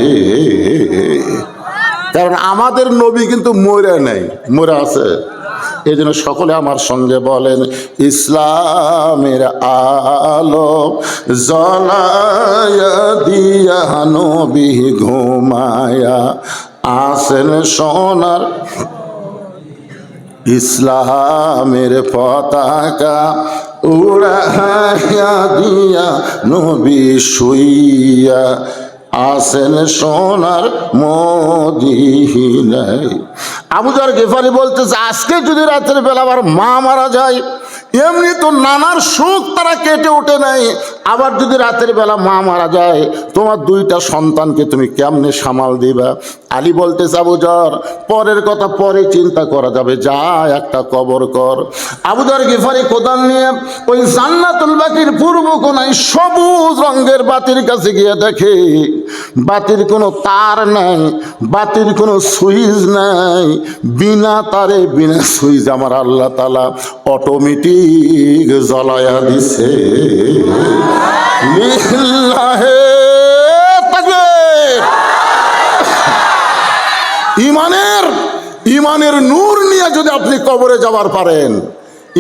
কারণ আমাদের নবী কিন্তু মরে নাই, মরে আছে। এই জন্য সকলে আমার সঙ্গে বলেন, ইসলামের আলো জ্বলায়া দিয়া নবী ঘুমায়া আসেন সোনার, ইসলামের পতাকা উড়াইয়া দিয়া নবী শুইয়া আসেন সোনার মদিনায়। আবু যর গেফারি বলতেছে, আজকে যদি রাতের বেলা আবার মা মারা যায়, এমনি তো নানার সুখ তারা কেটে ওঠে নাই, আবার যদি রাতের বেলা মা মারা যায়, তোমার দুইটা সন্তানকে তুমি কেমনে সামাল দিবা? আলী বলতেছে, আবু যর পরের কথা পরে চিন্তা করা যাবে, যা একটা কবর কর। আবু যর গেফারি কোদাল নিয়ে ওই জান্নাতুল বাকির পূর্ব কোনায় সবুজ রঙের বাতির কাছে গিয়ে দেখে বাতির কোনো তার নাই, বাতির কোনো সুইচ নাই, বিনা তারে বিনা সুইচ আমার আল্লাহ তাআলা অটোমেটিক জ্বলায়া দিছে। লিল্লাহে তাকবীর। ইমানের নূর নিয়ে যদি আপনি কবরে যাবার পারেন,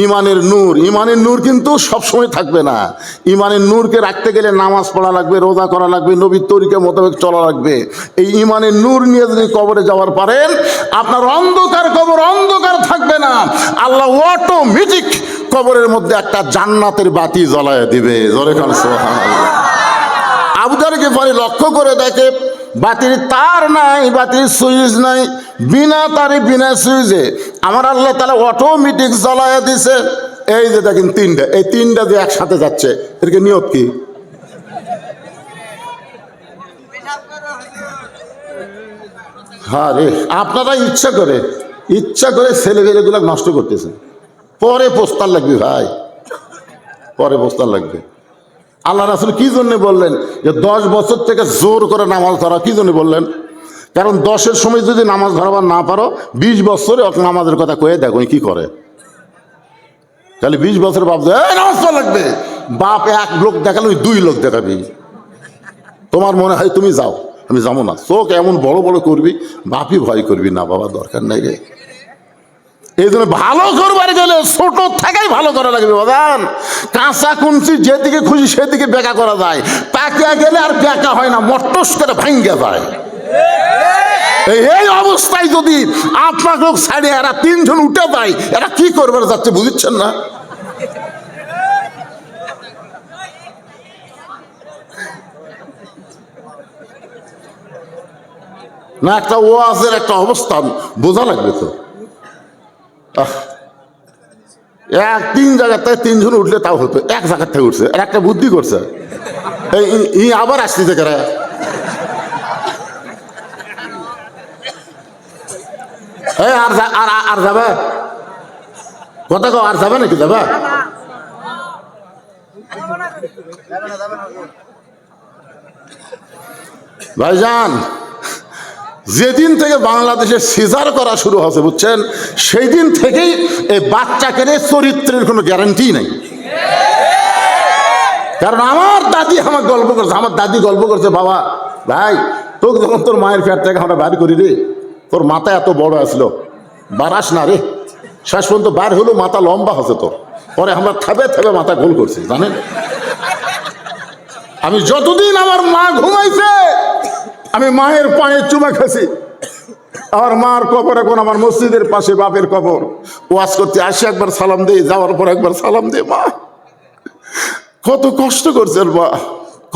ইমানের নূর কিন্তু সবসময় থাকবে না। ইমানের নূরকে রাখতে গেলে নামাজ পড়া লাগবে, রোজা করা লাগবে, নবীর তরিকা মোতাবেক চলা লাগবে। এই ইমানের নূর নিয়ে যদি কবরে যাওয়ার পারেন, আপনার অন্ধকার কবর অন্ধকার থাকবে না। আল্লাহ অটোমেটিক কবরের মধ্যে একটা জান্নাতের বাতি জ্বলায় দিবে। জোরে কান সুবহানাল্লাহ। আবু যর গিফারি লক্ষ্য করে দেখে বাতির তার নাই, বাতির সুইচ নাই, বিনা তারে বিনা সুইচে আমার আল্লাহ তাআলা অটোমেটিক জ্বলায়া দিছে। এই যে দেখেন তিনটা, এই তিনটা যে একসাথে যাচ্ছে, এর নিয়ত কি? হ্যাঁ রে, আপনারা ইচ্ছা করে ছেলেমেয়েগুলো নষ্ট করতেছেন। পরে পোস্তার লাগবে ভাই, পরে পোস্তার লাগবে। আল্লাহ রাসূল কি জন্য বললেন যে 10 বছর থেকে জোর করে নামাজ ধরা? কি জন্য বললেন? কারণ 10-এর সময় যদি নামাজ ধরাবার না পারো, 20 বছরে নামাজের কথা কয়ে দেখো কি করে। তাহলে 20 বছর বাপ নামাজ পড়া লাগবে, বাপ 1 লোক দেখালে 2 লোক দেখাবি। তোমার মনে হয় তুমি যাও, আমি যাবো না। চোখ এমন বড় বড় করবি, বাপই ভয় করবি না, বাবা দরকার নাই রে। এই জন্য ভালো করবার গেলে ছোট থাকাই ভালো করা লাগবে বাদান। কাঁচা কুঞ্চি যেদিকে খুশি সেদিকে বেকা করা যায়, পাকিয়া গেলে আর বেকা হয় না, মট্টস করে ভাঙ্গে যায়। এই অবস্থায় যদি আপনার লোক ছাড়ে এরা 3 জন উঠে যায়, এরা কি করবার যাচ্ছে বুঝছেন না? না একটা ওয়াজের একটা অবস্থান বোঝা লাগবে তো। 3 জায়গাতে 3 জন উঠলে তাও হতো, এক জায়গার থেকে উঠছে, আর একটা বুদ্ধি করছে। এই আবার আসতেছে কারা? আর যাবে কথা কও, আর যাবে নাকি? যাবে ভাইজান, যেদিন থেকে বাংলাদেশে সিজার করা শুরু হয়েছে বুঝছেন, সেই দিন থেকেই এই বাচ্চাকে চরিত্রের কোনো গ্যারান্টি নাই। কারণ আমার দাদি আমাকে গল্প করছে, আমার দাদি গল্প করছে, বাবা ভাই তোকে যখন তোর মায়ের পেট থেকে আমরা বাইর করি রে, তোর মাথা এত বড় আসলো, বারাস না রে। শেষ পর্যন্ত বার হলো মাথা লম্বা হচ্ছে তোর, পরে আমরা থাবে থাবে মাথা গোল করছি জানেন। আমি যতদিন আমার মা ঘুমাইছে, আমি মায়ের পায়ে চুমা খাইছি। আমার মার কবর এখন আমার মসজিদের পাশে, বাপের কবর। ওয়াজ করতে আসি একবার সালাম দেই, যাওয়ার পর একবার সালাম দে। মা কত কষ্ট করছেন, মা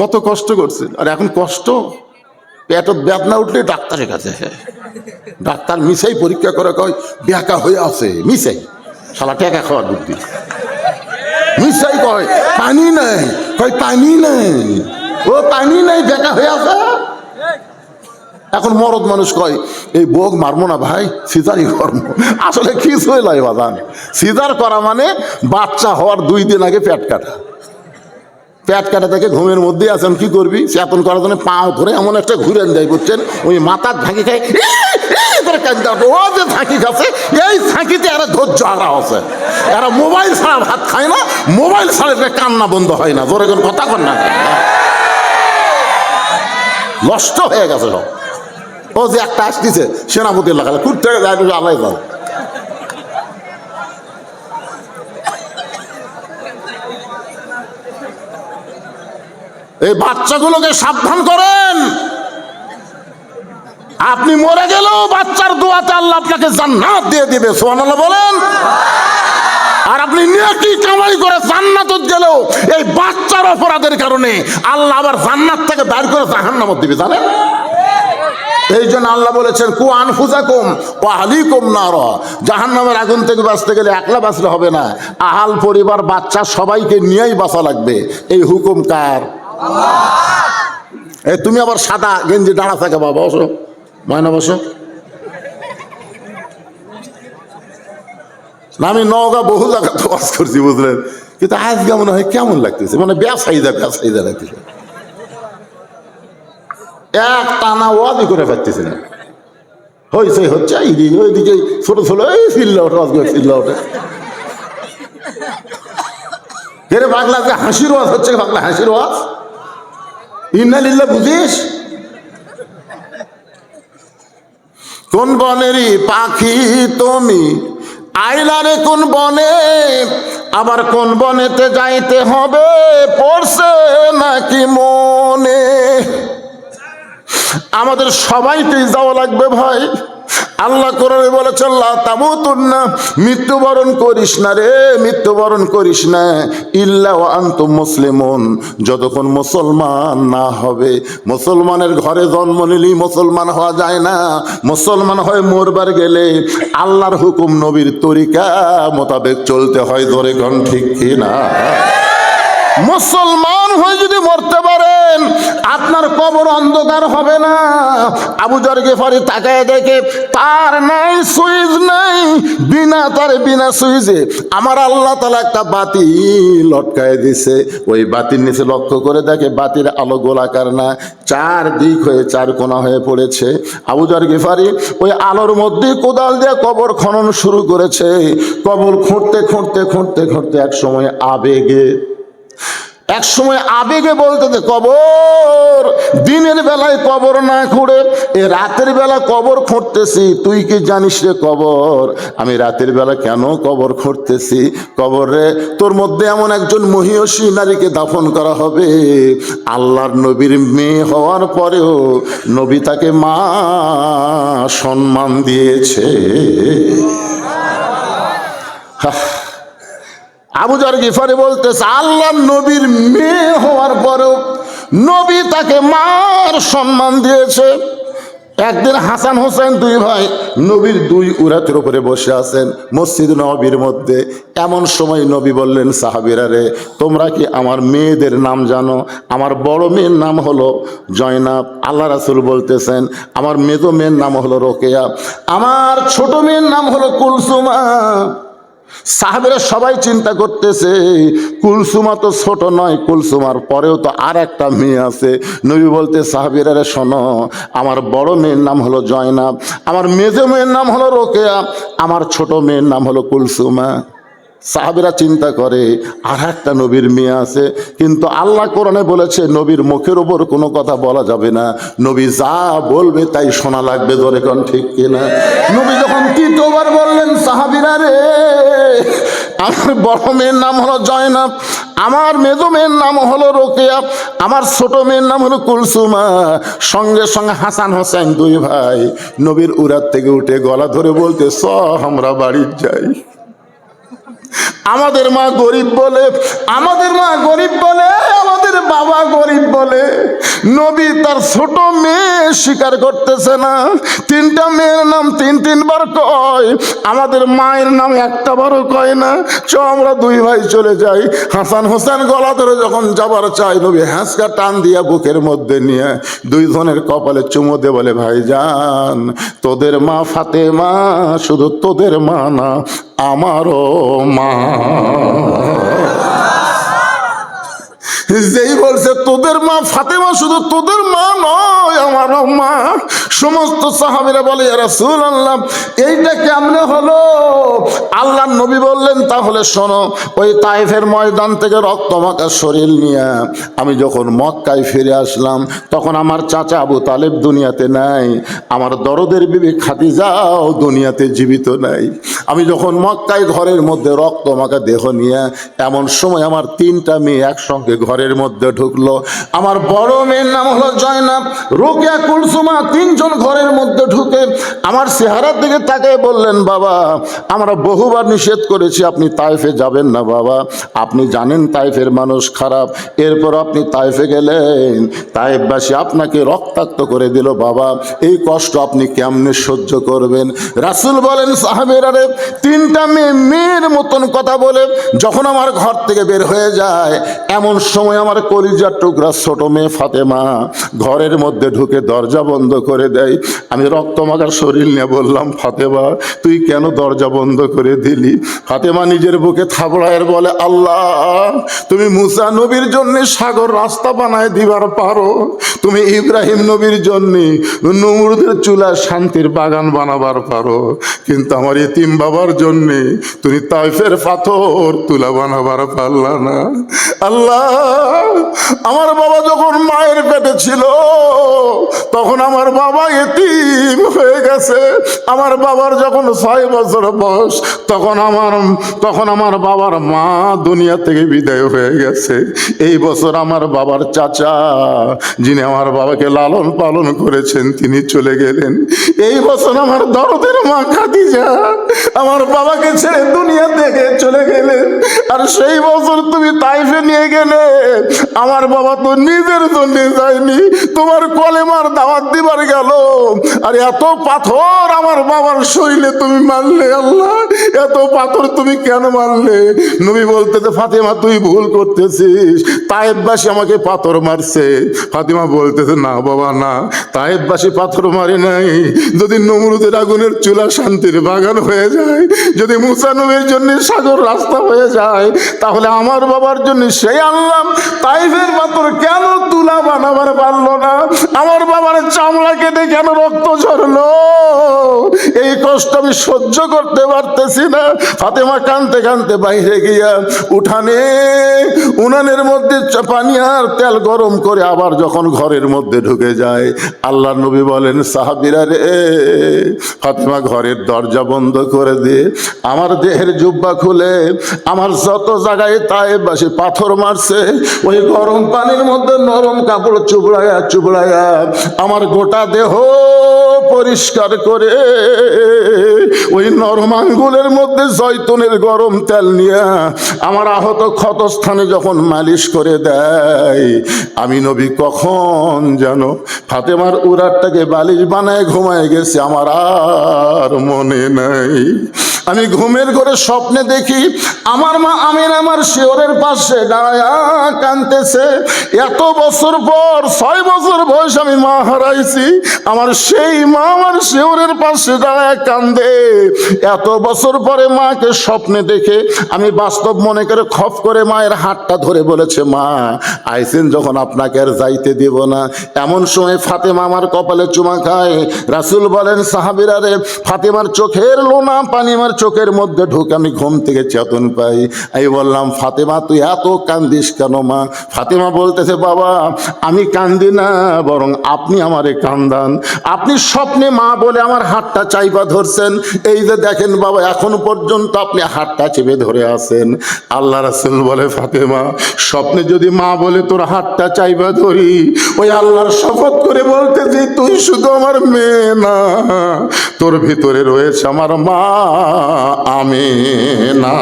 কত কষ্ট করছেন। আর এখন কষ্ট, পেটত বেদনা উঠলে ডাক্তারের কাছে, ডাক্তার মিশাই পরীক্ষা করে কয় ব্যাকা হয়ে আছে, মিশাই শালা টেকা খাওয়ার বুদ্ধি। মিশাই কয় পানি নাই, কয় পানি নাই, ও পানি নাই, ব্যাকা হয়ে আছে। এখন মরদ মানুষ কয় এই বোগ মারবো না ভাই, সিজারই করবো। আসলে কিছুই নয় বাজান, সিজার করা মানে বাচ্চা হওয়ার 2 দিন আগে পেট কাটা। পেট কাটা থেকে ঘুমের মধ্যে আছেন, কি করবি? চেতন করার জন্য পাও ধরে এমন একটা ঘুরেন দেয় বুঝছেন, ওই মাথার ঝাঁকি খায়, ও যে ঝাঁকি খাচ্ছে, এই ঝাঁকিতে এরা ধৈর্য হারা হচ্ছে। এরা মোবাইল ছাড়া ভাত খায় না, মোবাইল ছাড়া কান্না বন্ধ হয় না। জোরে কোন কথা কর না, নষ্ট হয়ে গেছে সব। ও যে একটা আসতেছে সেনাপতির লাগালে কুটতে আলাই যাও। এই বাচ্চাগুলোকে সাবধান করেন। আপনি মরে গেলেও বাচ্চার দোয়াতে আল্লাহ আপনাকে জান্নাত দিয়ে দিবে। সুবহানাল্লাহ বলেন। আর আপনি নেকি কামাই করে জান্নাতে গেলেও এই বাচ্চার অপরাধের কারণে আল্লাহ আবার জান্নাত থেকে বের করে জাহান্নামে দিবে, জানেন? এই জন্য আল্লাহ বলেছেন কু আনফুসাকুম ওয়া আহলিকুম নার, জাহান্নামের আগুন থেকে বাঁচতে গেলে একলা বাঁচলে হবে না, আহাল পরিবার বাচ্চা সবাইকে নিয়েই বাঁচা লাগবে। এই হুকুম কার? এই তুমি আবার সাদা গেঞ্জি দাঁড়া থাকে বাবা, বসো ময়না বসো। না আমি নওগাঁ বহু জায়গা তো বাস করছি বুঝলেন, কিন্তু আজকে মনে হয় কেমন লাগতেছে, মানে ব্যবসায়ীরা লাগতেছে, এক টানা ওয়াদি করে পারতেছে না, হয়েছে হচ্ছে ওইদিকে ছোট ছোট এই চিল্লা ওঠে, আজকে চিল্লা ওঠে। এরে পাগলা যে হাসির ওয়াজ হচ্ছে, পাগলা হাসির ওয়াজ, ইন্নালিল্লাহ বুঝিস? কোন বনেরই পাখি তুমি, আইলারে কোন বনে, আবার কোন বনেতে যাইতে হবে পড়ছে নাকি মনে? আমাদের সবাইকেই যাওয়া লাগবে ভাই। আল্লাহ কোরআনে বলেছেন লা তামুতুন্না, মৃত্যুবরণ করিস না রে, মৃত্যুবরণ করিস না ইল্লা ওয়া আনতুম মুসলিমুন, যতক্ষণ মুসলমান না হবে। মুসলমানের ঘরে জন্ম নিলেই মুসলমান হওয়া যায় না, মুসলমান হয়ে মরবার গেলে আল্লাহর হুকুম নবীর তরিকা মোতাবেক চলতে হয়। ধরে কোন ঠিক কিনা? মুসলমান হয়ে যদি মরতে পারেন আপনার কবর অন্ধকার হবে না। আবু যর গিফারি তাকায় দেখে তার নাই সুইচ নাই, বিনা সুইচে আমার আল্লাহ তাআলা একটা বাতি লটকায় দিছে। ওই বাতির নিচে লক্ষ্য করে দেখে বাতির আলো গোলাকার না, চার দিক হয়ে চার কোণা হয়ে পড়েছে। আবু যর গিফারি ওই আলোর মধ্যে কোদাল দিয়ে কবর খনন শুরু করেছে। কবর খুঁড়তে এক সময় বলতে যে কবর, দিনের বেলায় কবর না খুঁড়ে এ রাতের বেলা কবর খুঁড়তেছি, তুই কি জানিস রে কবর আমি রাতের বেলা কেন কবর খুঁড়তেছি? কবর রে, তোর মধ্যে এমন একজন মহিয়সী নারীকে দাফন করা হবে, আল্লাহর নবীর মেয়ে হওয়ার পরেও নবী তাকে মা সম্মান দিয়েছে। আবু যর গিফারি বলতেছে আল্লাহর নবীর মেয়ে হওয়ার পরেও নবী তাকে মার সম্মান দিয়েছে। একদিন হাসান হোসেন দুই ভাই নবীর দুই উরাতের উপরে বসে আছেন মসজিদ নববীর মধ্যে। এমন সময় নবী বললেন সাহাবীরা রে, তোমরা কি আমার মেয়েদের নাম জানো? আমার বড় মেয়ের নাম হলো জয়নাব, আল্লাহ রাসূল বলতেছেন আমার মেজো মেয়ের নাম হলো রোকেয়া, আমার ছোট মেয়ের নাম হলো কুলসুমা। সাহাবীরা সবাই চিন্তা করতেছে কুলসুমা তো ছোট নয়, কুলসুমার পরেও তো আর একটা মেয়ে আছে। নবী বলতে সাহাবীরা রে শোনো, আমার বড় মেয়ের নাম হলো জয়নাব, আমার মেজো মেয়ের নাম হলো রোকেয়া, আমার ছোট মেয়ের নাম হলো কুলসুমা। সাহাবীরা চিন্তা করে আর একটা নবীর মেয়ে আছে, কিন্তু আল্লাহ কোরআনে বলেছে নবীর মুখের উপর কোনো কথা বলা যাবে না, নবী যা বলবে তাই শোনা লাগবে। ধরে কোন ঠিক কিনা? নবী যখন তৃতীয়বার বললেন সাহাবীরা রে, আমার বড় মেয়ের নাম হলো জয়নাব, আমার মেজো মেয়ের নাম হলো রোকেয়া, আমার ছোট মেয়ের নাম হলো কুলসুমা, সঙ্গে সঙ্গে হাসান হোসেন দুই ভাই নবীর উরাত থেকে উঠে গলা ধরে বলতে চ আমরা বাড়ি যাই। আমাদের মা গরিব বলে, আমাদের বাবা গরিব বলে নবী তার ছোট মেয়ে স্বীকার করতেছে না। তিনটা মেয়ের নাম তিনবার কয়, আমাদের মায়ের নাম একটা বারও কয় না। চ আমরা দুই ভাই চলে যাই। হাসান হোসেন গলা ধরে যখন যাবার চাই, নবী হ্যাঁচকা টান দিয়া বুকের মধ্যে নিয়ে দুইজনের কপালে চুমো দিয়ে বলে ভাইজান, তোদের মা ফাতেমা শুধু তোদের মা না, আমারও মা। যেই বলছে তোদের মা ফাতেমা শুধু তোদের মা নয়, আমারও মা। সমস্ত সাহাবীরা বলে ইয়া রাসূলুল্লাহ এইটা কেমনে হলো? আল্লাহর নবী বললেন তাহলে শোনো, ওই তায়েফের ময়দান থেকে রক্তমাখা শরীর নিয়ে আমি যখন মক্কায় ফিরে আসলাম, তখন আমার চাচা আবু তালেব দুনিয়াতে নাই, আমার দরদের বিবি খাদিজাও দুনিয়াতে জীবিত নাই। আমি যখন মক্কায় ঘরের মধ্যে রক্তমাখা দেহ নিয়ে, এমন সময় আমার তিনটা মেয়ে একসঙ্গে ঘরের মধ্যে ঢুকলো। আমার বড় মেয়ের নাম হলো জয়নাব, রোকেয়া কুলসুমা তিনজন ঘরের মধ্যে ঢুকে আমার চেহারার দিকে তাকিয়ে বললেন, বাবা আমরা বহুবার নিষেধ করেছি আপনি তাইফে যাবেন না বাবা, আপনি জানেন তাইফের মানুষ খারাপ, এরপর আপনি তাইফে গেলেন, তাইফবাসী আপনাকে রক্তাক্ত করে দিল বাবা, এই কষ্ট আপনি কেমনে সহ্য করবেন? রাসূল বলেন, সাহাবীরা রে, তিনটা মেয়ের মতন কথা বলে যখন আমার ঘর থেকে বের হয়ে যায়, এমন সময় আমার কলিজার টুকরা ছোট মেয়ে ফাতেমা ঘরের মধ্যে ঢুকে দরজা বন্ধ করে দেয়। আমি রক্তমাখা শরীর নিয়ে বললাম, ফাতেমা তুই কেন দরজা বন্ধ করে দিলি? ফাতেমা নিজের বুকে থাবড়ায় বলে, আল্লাহ তুমি মুসা নবীর জন্য সাগর রাস্তা বানায় দিবার পারো, তুমি ইব্রাহিম নবীর জন্য নমরুদের চুলা শান্তির বাগান বানাবার পারো, কিন্তু আমার এতিম বাবার জন্য তুমি তাইফের পাথর তুলা বানাবার পারলা না। আল্লাহ আমার বাবা যখন মায়ের পেটে ছিল তখন আমার বাবা এতিম হয়ে গেছে, আমার বাবার যখন 6 বছর বয়স তখন আমার বাবার মা দুনিয়া থেকে বিদায় হয়ে গেছে। এই বছর আমার বাবার চাচা যিনি আমার বাবাকে লালন পালন করেছেন তিনি চলে গেলেন। এই বছর আমার দরদের মা খাদিজা আমার বাবাকে ছেড়ে দুনিয়া থেকে চলে গেলেন। আর সেই বছর তুমি তাইফে নিয়ে গেলে, আমার বাবা তো নিজের জন্য যায়নি, তোমার কলেমার দাওয়াত দিবার গেল, আর এত পাথর আমার বাবার শরীরে তুমি মারলে। আল্লাহ এত পাথর তুমি কেন মারলে? নবী বলতেছে, ফাতেমা তুই ভুল করতেছিস, তায়েববাসী আমাকে পাথর মারছে। ফাতেমা বলতেছে, না বাবা না, তায়েববাসী পাথর মারে নাই। যদি নমরুদের আগুনের চুলা শান্তির বাগান হয়ে যায়, যদি মুসা নবীর জন্য সাগর রাস্তা হয়ে যায়, তাহলে আমার বাবার জন্য সেই আল্লাহ তাইফের পাথর কেন তুলা বানাবার পারলো না? আমার বাবার চামড়া কেটে কেন রক্ত ঝরলো? এই কষ্ট আমি সহ্য করতে পারতেছি না। ফাতেমা কাঁদতে কাঁদতে বাইরে গিয়া উনানের মধ্যে পানি আর তেল গরম করে আবার যখন ঘরের মধ্যে ঢুকে যায়, আল্লাহর নবী বলেন, সাহাবীরা রে, ফাতেমা ঘরের দরজা বন্ধ করে দিয়ে আমার দেহের জুব্বা খুলে আমার যত জায়গায় তায়েববাসী পাথর মারছে ওই গরম পানির মধ্যে নরম কাপড় চুবড়ায়া আমার গোটা দেহ পরিষ্কার করে ওই নরম আঙ্গুলের মধ্যে জয়তুনের গরম তেল নিয়ে আমার আহত ক্ষতস্থানে যখন মালিশ করে দেয়, আমি নবী কখন যেন ফাতেমার উরারটাকে বালিশ বানায় ঘুমায় গেছে, আমার আর মনে নাই। আমি ঘুমের ঘরে স্বপ্নে দেখি আমার মা আমিনা আমার শিওরের পাশে দাঁড়ায় কাঁদতেছে। এত বছর পর 6 বছর বয়স আমি মা হারাইছি, আমার সেই মা আমার শিওরের পাশে দাঁড়ায় কান্দে। এত বছর পরে মাকে স্বপ্নে দেখে আমি বাস্তব মনে করে খপ করে মায়ের হাতটা ধরে বলেছে, মা আইসেন যখন আপনাকে আর যাইতে দেব না। এমন সময় ফাতেমা আমার কপালে চুমা খায়। রাসূল বলেন, সাহাবীরা রে, ফাতেমার চোখের লোনা পানি আমার চোখের মধ্যে ঢুকে আমি ঘুম থেকে চেতন পাই। আমি বললাম, ফাতেমা তুই এত কান্দিস কেন মা? ফাতেমা বলতেছে, বাবা আমি কান্দি না, বরং আপনি আমারে কান্দান। আপনি স্বপ্নে মা বলে আমার হাতটা চাইবা ধরছেন, এই যে দেখেন বাবা এখন পর্যন্ত আপনি হাতটা চেপে ধরে আছেন। আল্লাহ রাসূল বলে, ফাতেমা স্বপ্নে যদি মা বলে তোর হাতটা চাইবা ধরি, ওই আল্লাহর শপথ করে বলতেছি তুই শুধু আমার মেয়ে না, তোর ভিতরে রয়েছে আমার মা আমিনা।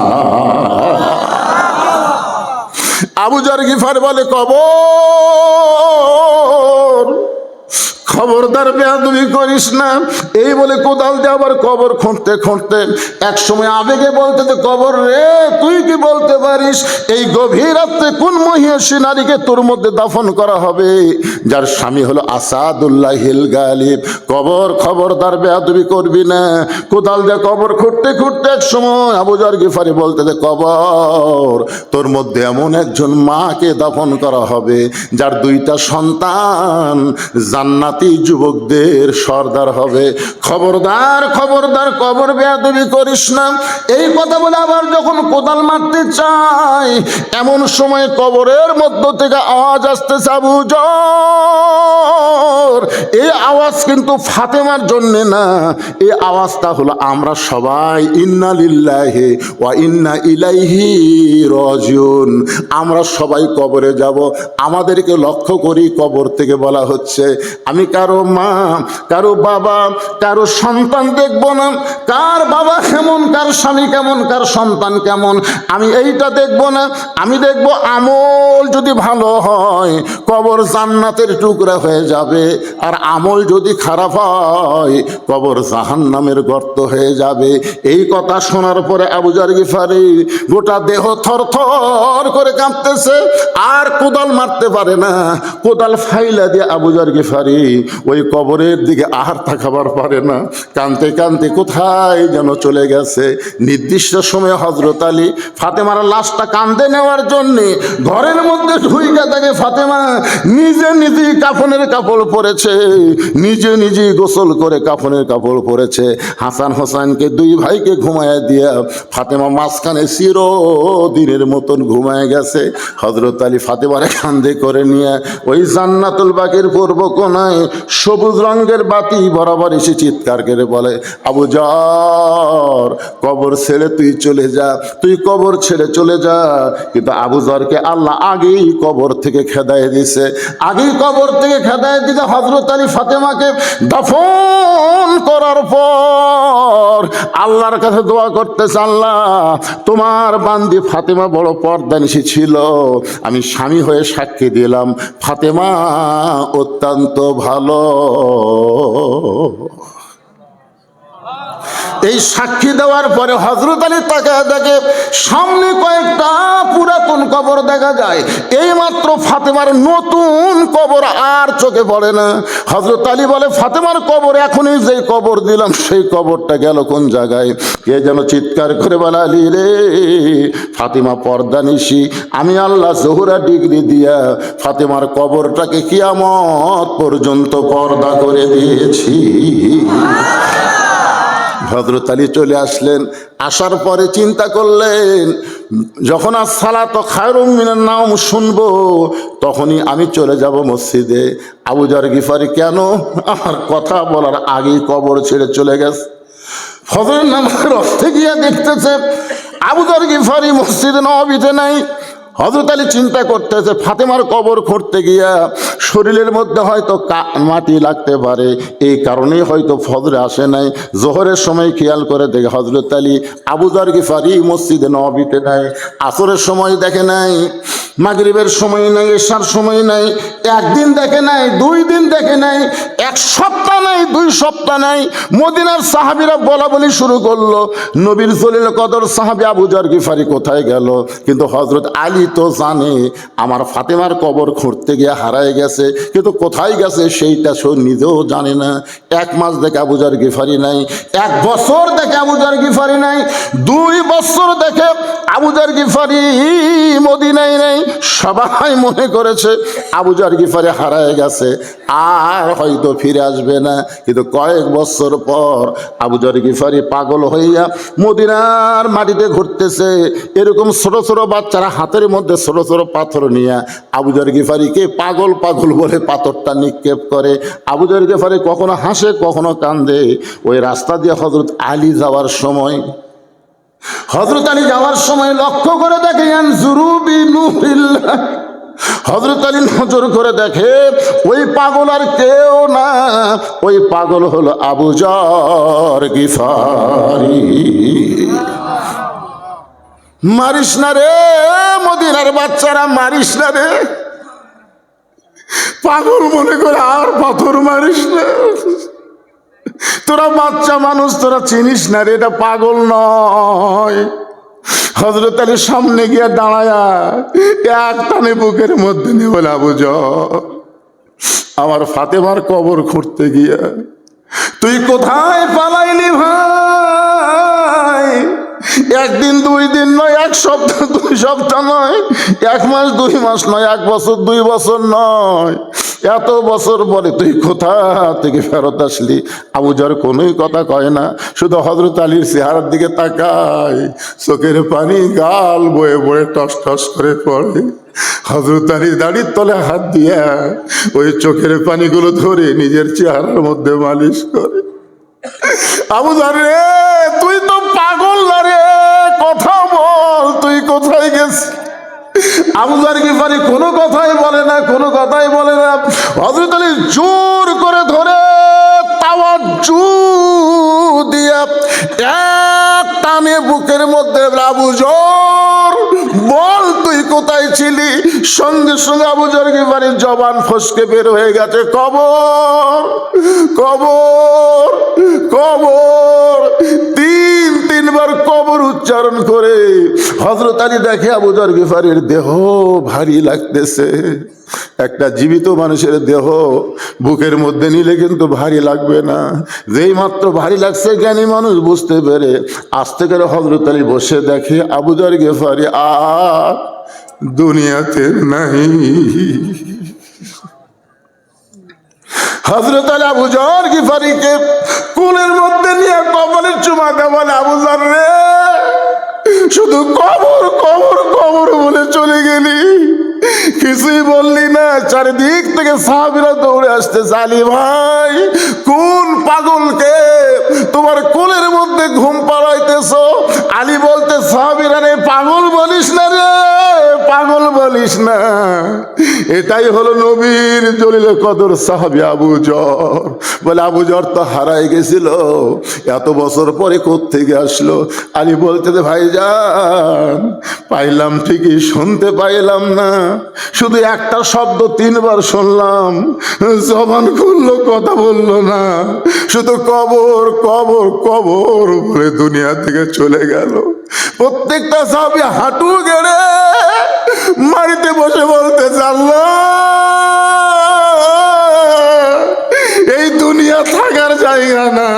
আবু যর গিফারি বলে, কবর খবরদার বেয়াদবি করিস না, এই বলে কোদাল দিয়ে আবার কবর খুঁড়তে খুঁড়তে এক সময় আবেগে বলতে, কবর রে তুই কি বলতে পারিস এই গভীর রাত্রে কোন মহিষী নারীকে তোর মধ্যে দাফন করা হবে যার স্বামী হলো আসাদুল্লাহিল গালিব? কবর খবরদার বেয়াদবি করবি না। কোদাল দিয়ে কবর খুঁড়তে খুঁড়তে এক সময় আবু যর গিফারি বলতে, কবর তোর মধ্যে এমন একজন মাকে দাফন করা হবে যার 2টা সন্তান জান্নাতি যুবকদের সর্দার হবে। খবরদার খবরদার, কবর বেয়াদবি করিস না। এই কথা বলে আবার যখন কোদাল মারতে চায়, এমন সময় কবরের মধ্য থেকে আওয়াজ আসতেছে, আবু যর। এই আওয়াজ কিন্তু ফাতেমার জন্য না, এই আওয়াজটা হলো আমরা সবাই ইন্না লিল্লাহি ওয়া ইন্না ইলাইহি রাজিউন। আমরা সবাই কবরে যাব, আমাদেরকে লক্ষ্য করি কবর থেকে বলা হচ্ছে, আমি কারো মা, কারো বাবা, কারো সন্তান দেখব না, কার বাবা কেমন, কার স্বামী কেমন, কার সন্তান কেমন, আমি এইটা দেখব না। আমি দেখব আমল যদি ভালো হয় কবর জান্নাতের টুকরা হয়ে যাবে, আর আমল যদি খারাপ হয় কবর জাহান্নামের গর্ত হয়ে যাবে। এই কথা শোনার পরে আবু যর গিফারি গোটা দেহ থরথর করে কাঁপতেছে, আর কোদাল মারতে পারে না। কোদাল ফাইলা দিয়ে আবু যর গিফারি ওই কবরের দিকে আর তাকাবার পারে না। কাঁদতে কাঁদতে কোথায় যেন চলে গেছে। নির্দিষ্ট সময়ে হযরত আলী ফাতেমার লাশটা কাঁধে নেওয়ার জন্যে ঘরের মধ্যে ঢুইকা থাকে। ফাতেমা নিজে নিজেই কাফনের কাপড় পরেছে, নিজে নিজেই গোসল করে কাফনের কাপড় পরেছে। হাসান হোসেনকে দুই ভাইকে ঘুমায় দিয়া ফাতেমা মাঝখানে চিরদিনের মতন ঘুমায় গেছে। হযরত আলী ফাতেমারে কাঁধে করে নিয়ে ওই জান্নাতুল বাকির পূর্ব কোণায় সবুজ রঙের বাতি বরাবর এসে চিৎকার করে বলে, আবু যর, কবর ছেড়ে তুই চলে যা, তুই কবর ছেড়ে চলে যা। কিন্তু আবু যরকে আল্লাহ আগেই কবর থেকে খেদায় দিছে, আগেই কবর থেকে খেদায় দিতে হযরত আলী ফাতেমাকে দাফন করার পর আল্লাহর কাছে দোয়া করতেছে, আল্লাহ তোমার বান্দি ফাতেমা বড় পর্দানিশী ছিল, আমি স্বামী হয়ে সাক্ষী দিলাম ফাতেমা অত্যন্ত ভালো। এই সাক্ষী দেওয়ার পরে হযরত আলী তাকায় দেখে সামনে কয়েকটা পুরাতন কবর দেখা যায়, এই মাত্র ফাতেমার নতুন কবর আর চোখে পড়ে না। হযরত আলী বলে, ফাতেমার কবর এখনই যে কবর দিলাম সেই কবরটা গেল কোন জায়গায়? কে যেন চিৎকার করে বলে, আলী রে, ফাতেমা পর্দানিশী, আমি আল্লাহ জোহরা ডিগ্রি দিয়া ফাতেমার কবরটাকে কিয়ামত পর্যন্ত পর্দা করে দিয়েছি। হযরত আলী চলে আসলেন। আসার পরে চিন্তা করলেন, যখন আসসালাত খায়রুম মিনান নাওম শুনবো তখনই আমি চলে যাব মসজিদে। আবু যর গিফারি কেন আমার কথা বলার আগেই কবর ছেড়ে চলে গেছে। ফজরের নামাজের অর্থে গিয়া দেখতেছে আবু যর গিফারি মসজিদে নববীতে নাই। হযরত আলী চিন্তা করতেছে, ফাতেমার কবর খুঁড়তে গিয়া শরীরের মধ্যে হয়তো মাটি লাগতে পারে, এই কারণেই হয়তো ফজরে আসে নাই। জোহরের সময় খেয়াল করে দেখে হযরত আলী আবু যর গিফারি মসজিদে নববীতে নাই। আসরের সময় দেখে নাই, মাগরিবের সময় নাই, এশার সময় নাই, একদিন দেখে নাই, 2 দিন দেখে নাই, 1 সপ্তাহ নাই, 2 সপ্তাহ নাই। মদিনার সাহাবীরা বলা বলি শুরু করলো, নবীর জলিল কদর সাহাবী আবু যর গিফারি কোথায় গেল? কিন্তু হযরত আলী তো জানে আমার ফাতেমার কবর খুঁড়তে গিয়ে হারায় গেছে, কিন্তু কোথায় গেছে সেইটা সে নিজেও জানে না। 1 মাস দেখে আবু যর গিফারি নাই, 1 বছর দেখে আবু যর গিফারি নাই, 2 বছর দেখে আবু যর গিফারি মদিনায় নাই। সবাই মনে করেছে আবু যর গিফারি হারায় গেছে, আর হয়তো ফিরে আসবে না। কিন্তু কয়েক বছর পর আবু যর গিফারি পাগল হইয়া মদিনার মাটিতে ঘুরতেছে। এরকম ছোট ছোট বাচ্চারা হাতের মধ্যে ছোট ছোট পাথর নিয়ে আবু যর গিফারিকে পাগল পাগল বলে পাথরটা নিক্ষেপ করে। আবু যর গিফারি কখনো হাসে কখনো কান্দে। ওই রাস্তা দিয়ে হযরত আলী যাওয়ার সময় লক্ষ্য করে দেখে হযরত আলী নজর করে দেখে ওই পাগল আর কেউ না, ওই পাগল হলো আবু যর গিফারি। মারিস না রে মদিনার বাচ্চারা, মারিস না রে, পাগল মনে করে আর পাথর মারিস না। তোরা বাচ্চা মানুষ, তোরা চিনিস না রে, এটা পাগল নয়। হযরত আলীর সামনে গিয়ে দাঁড়ায়া এক টানে বুকের মধ্যে নিয়ে বলে, আবু যর, আমার ফাতেমার কবর খুঁড়তে গিয়া তুই কোথায় পালাইলি ভাই? 1 দিন 2 দিন নয়, 1 সপ্তাহ 2 সপ্তাহ নয়, 1 মাস 2 মাস নয়, 1 বছর 2 বছর নয়, এত বছর পরে তুই কোথা থেকে ফেরত আসলি? আবু যর কোনোই কথা কয় না, শুধু হযরত আলীর চেহারার দিকে তাকায়, চোখের পানি গাল বয়ে বয়ে টস টস করে পড়ে। হযরত আলী দাড়ির তলে হাত দিয়া ওই চোখের পানিগুলো ধরে নিজের চেহারার মধ্যে মালিশ করে। আবু যর রে, তুই তো পাগল না রে, কথা বল, তুই কোথায় গেছিস? আবু যর গিফারি কোনো কথাই বলে না, কোনো কথাই বলে না। হযরত আলী জোর করে ধরে তাওয়াজ্জু দিয়া এক টানে বুকের মধ্যে, আবু যর বল তুই কোথায় ছিলি? সঙ্গে সঙ্গে আবু যর গিফারির জবান ফসকে বের হয়ে গেছে, কবর কবর কবর। তিনবার কবর উচ্চারণ করে হযরত আলী দেখে আবু যর গিফারির দেহ ভারী লাগতেছে। একটা জীবিত মানুষের দেহ বুকের মধ্যে নিলে কিন্তু ভারী লাগবে না, যেই মাত্র ভারী লাগছে জ্ঞানী মানুষ বুঝতে পেরে আস্তে করে হযরত আলী বসে দেখে আবু যর গিফারি আর দুনিয়াতে নাই। হযরত আলী আবু যর গিফারিকে কোলের মধ্যে নিয়ে কবরের চুমা দেয়, বলে আবু যর রে, শুধু কবর কবর কবর বলে চলে গেলি, কিছুই বললি না। চারিদিক থেকে সাহাবীরা দৌড়ে আসতে, আলী ভাই কোন পাগলকে তোমার কোলের মধ্যে ঘুম পাড়াইতেছ? আলী বলতে, সাহাবীরা রে, পাগল বলিস না রে, পাগল বলিস না, এটাই হলো নবীর জলিল কদর সাহাবী আবু যর। বলে আবু যর তো হারাই গেছিল, এত বছর পরে কোত্থেকে আসলো? আলী বলতে, ভাইজান পাইলাম ঠিকই, শুনতে পাইলাম না, শুধু একটা শব্দ তিনবার শুনলাম, জবান খুললো কথা বললো না, শুধু কবর কবর কবর বলে দুনিয়া থেকে চলে গেল। প্রত্যেকটা সাহাবী হাঁটু গেড়ে মাটিতে বসে বলতে, আল্লাহ এই দুনিয়া থাকার জায়গা না।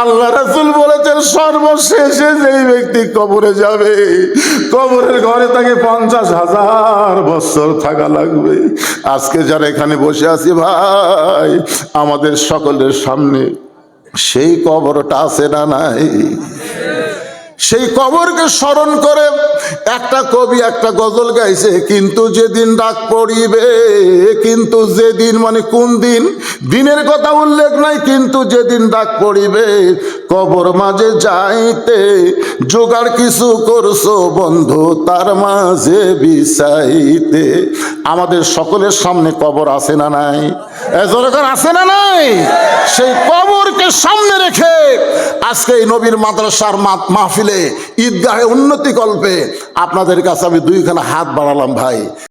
আল্লাহ রাসূল বলেছেন, সর্বশেষে যেই ব্যক্তি কবরে যাবে, কবরের ঘরে তাকে 50,000 বছর থাকা লাগবে। আজকে যারা এখানে বসে আছি ভাই, আমাদের সকলের সামনে সেই কবরটা আছে না নাই? সেই কবরকে স্মরণ করে একটা কবি একটা গজল গাইছে, কিন্তু যেদিন ডাক পড়িবে, কিন্তু যেদিন মানে কোন দিন, দিনের কথা উল্লেখ নাই, কিন্তু যেদিন ডাক পড়িবে, কবর মাঝে যাইতে জোগাড় কিছু করছো বন্ধু, তার মাঝে বিছাইতে। আমাদের সকলের সামনে কবর আছে না নাই? এজরকার আছে না নাই? সেই কবরকে সামনে রেখে আজকে এই নবীর মাদ্রাসার মাহফিলে ঈদগাহে উন্নতি কল্পে আপনাদের কাছে আমি দুইখানা হাত বাড়ালাম ভাই।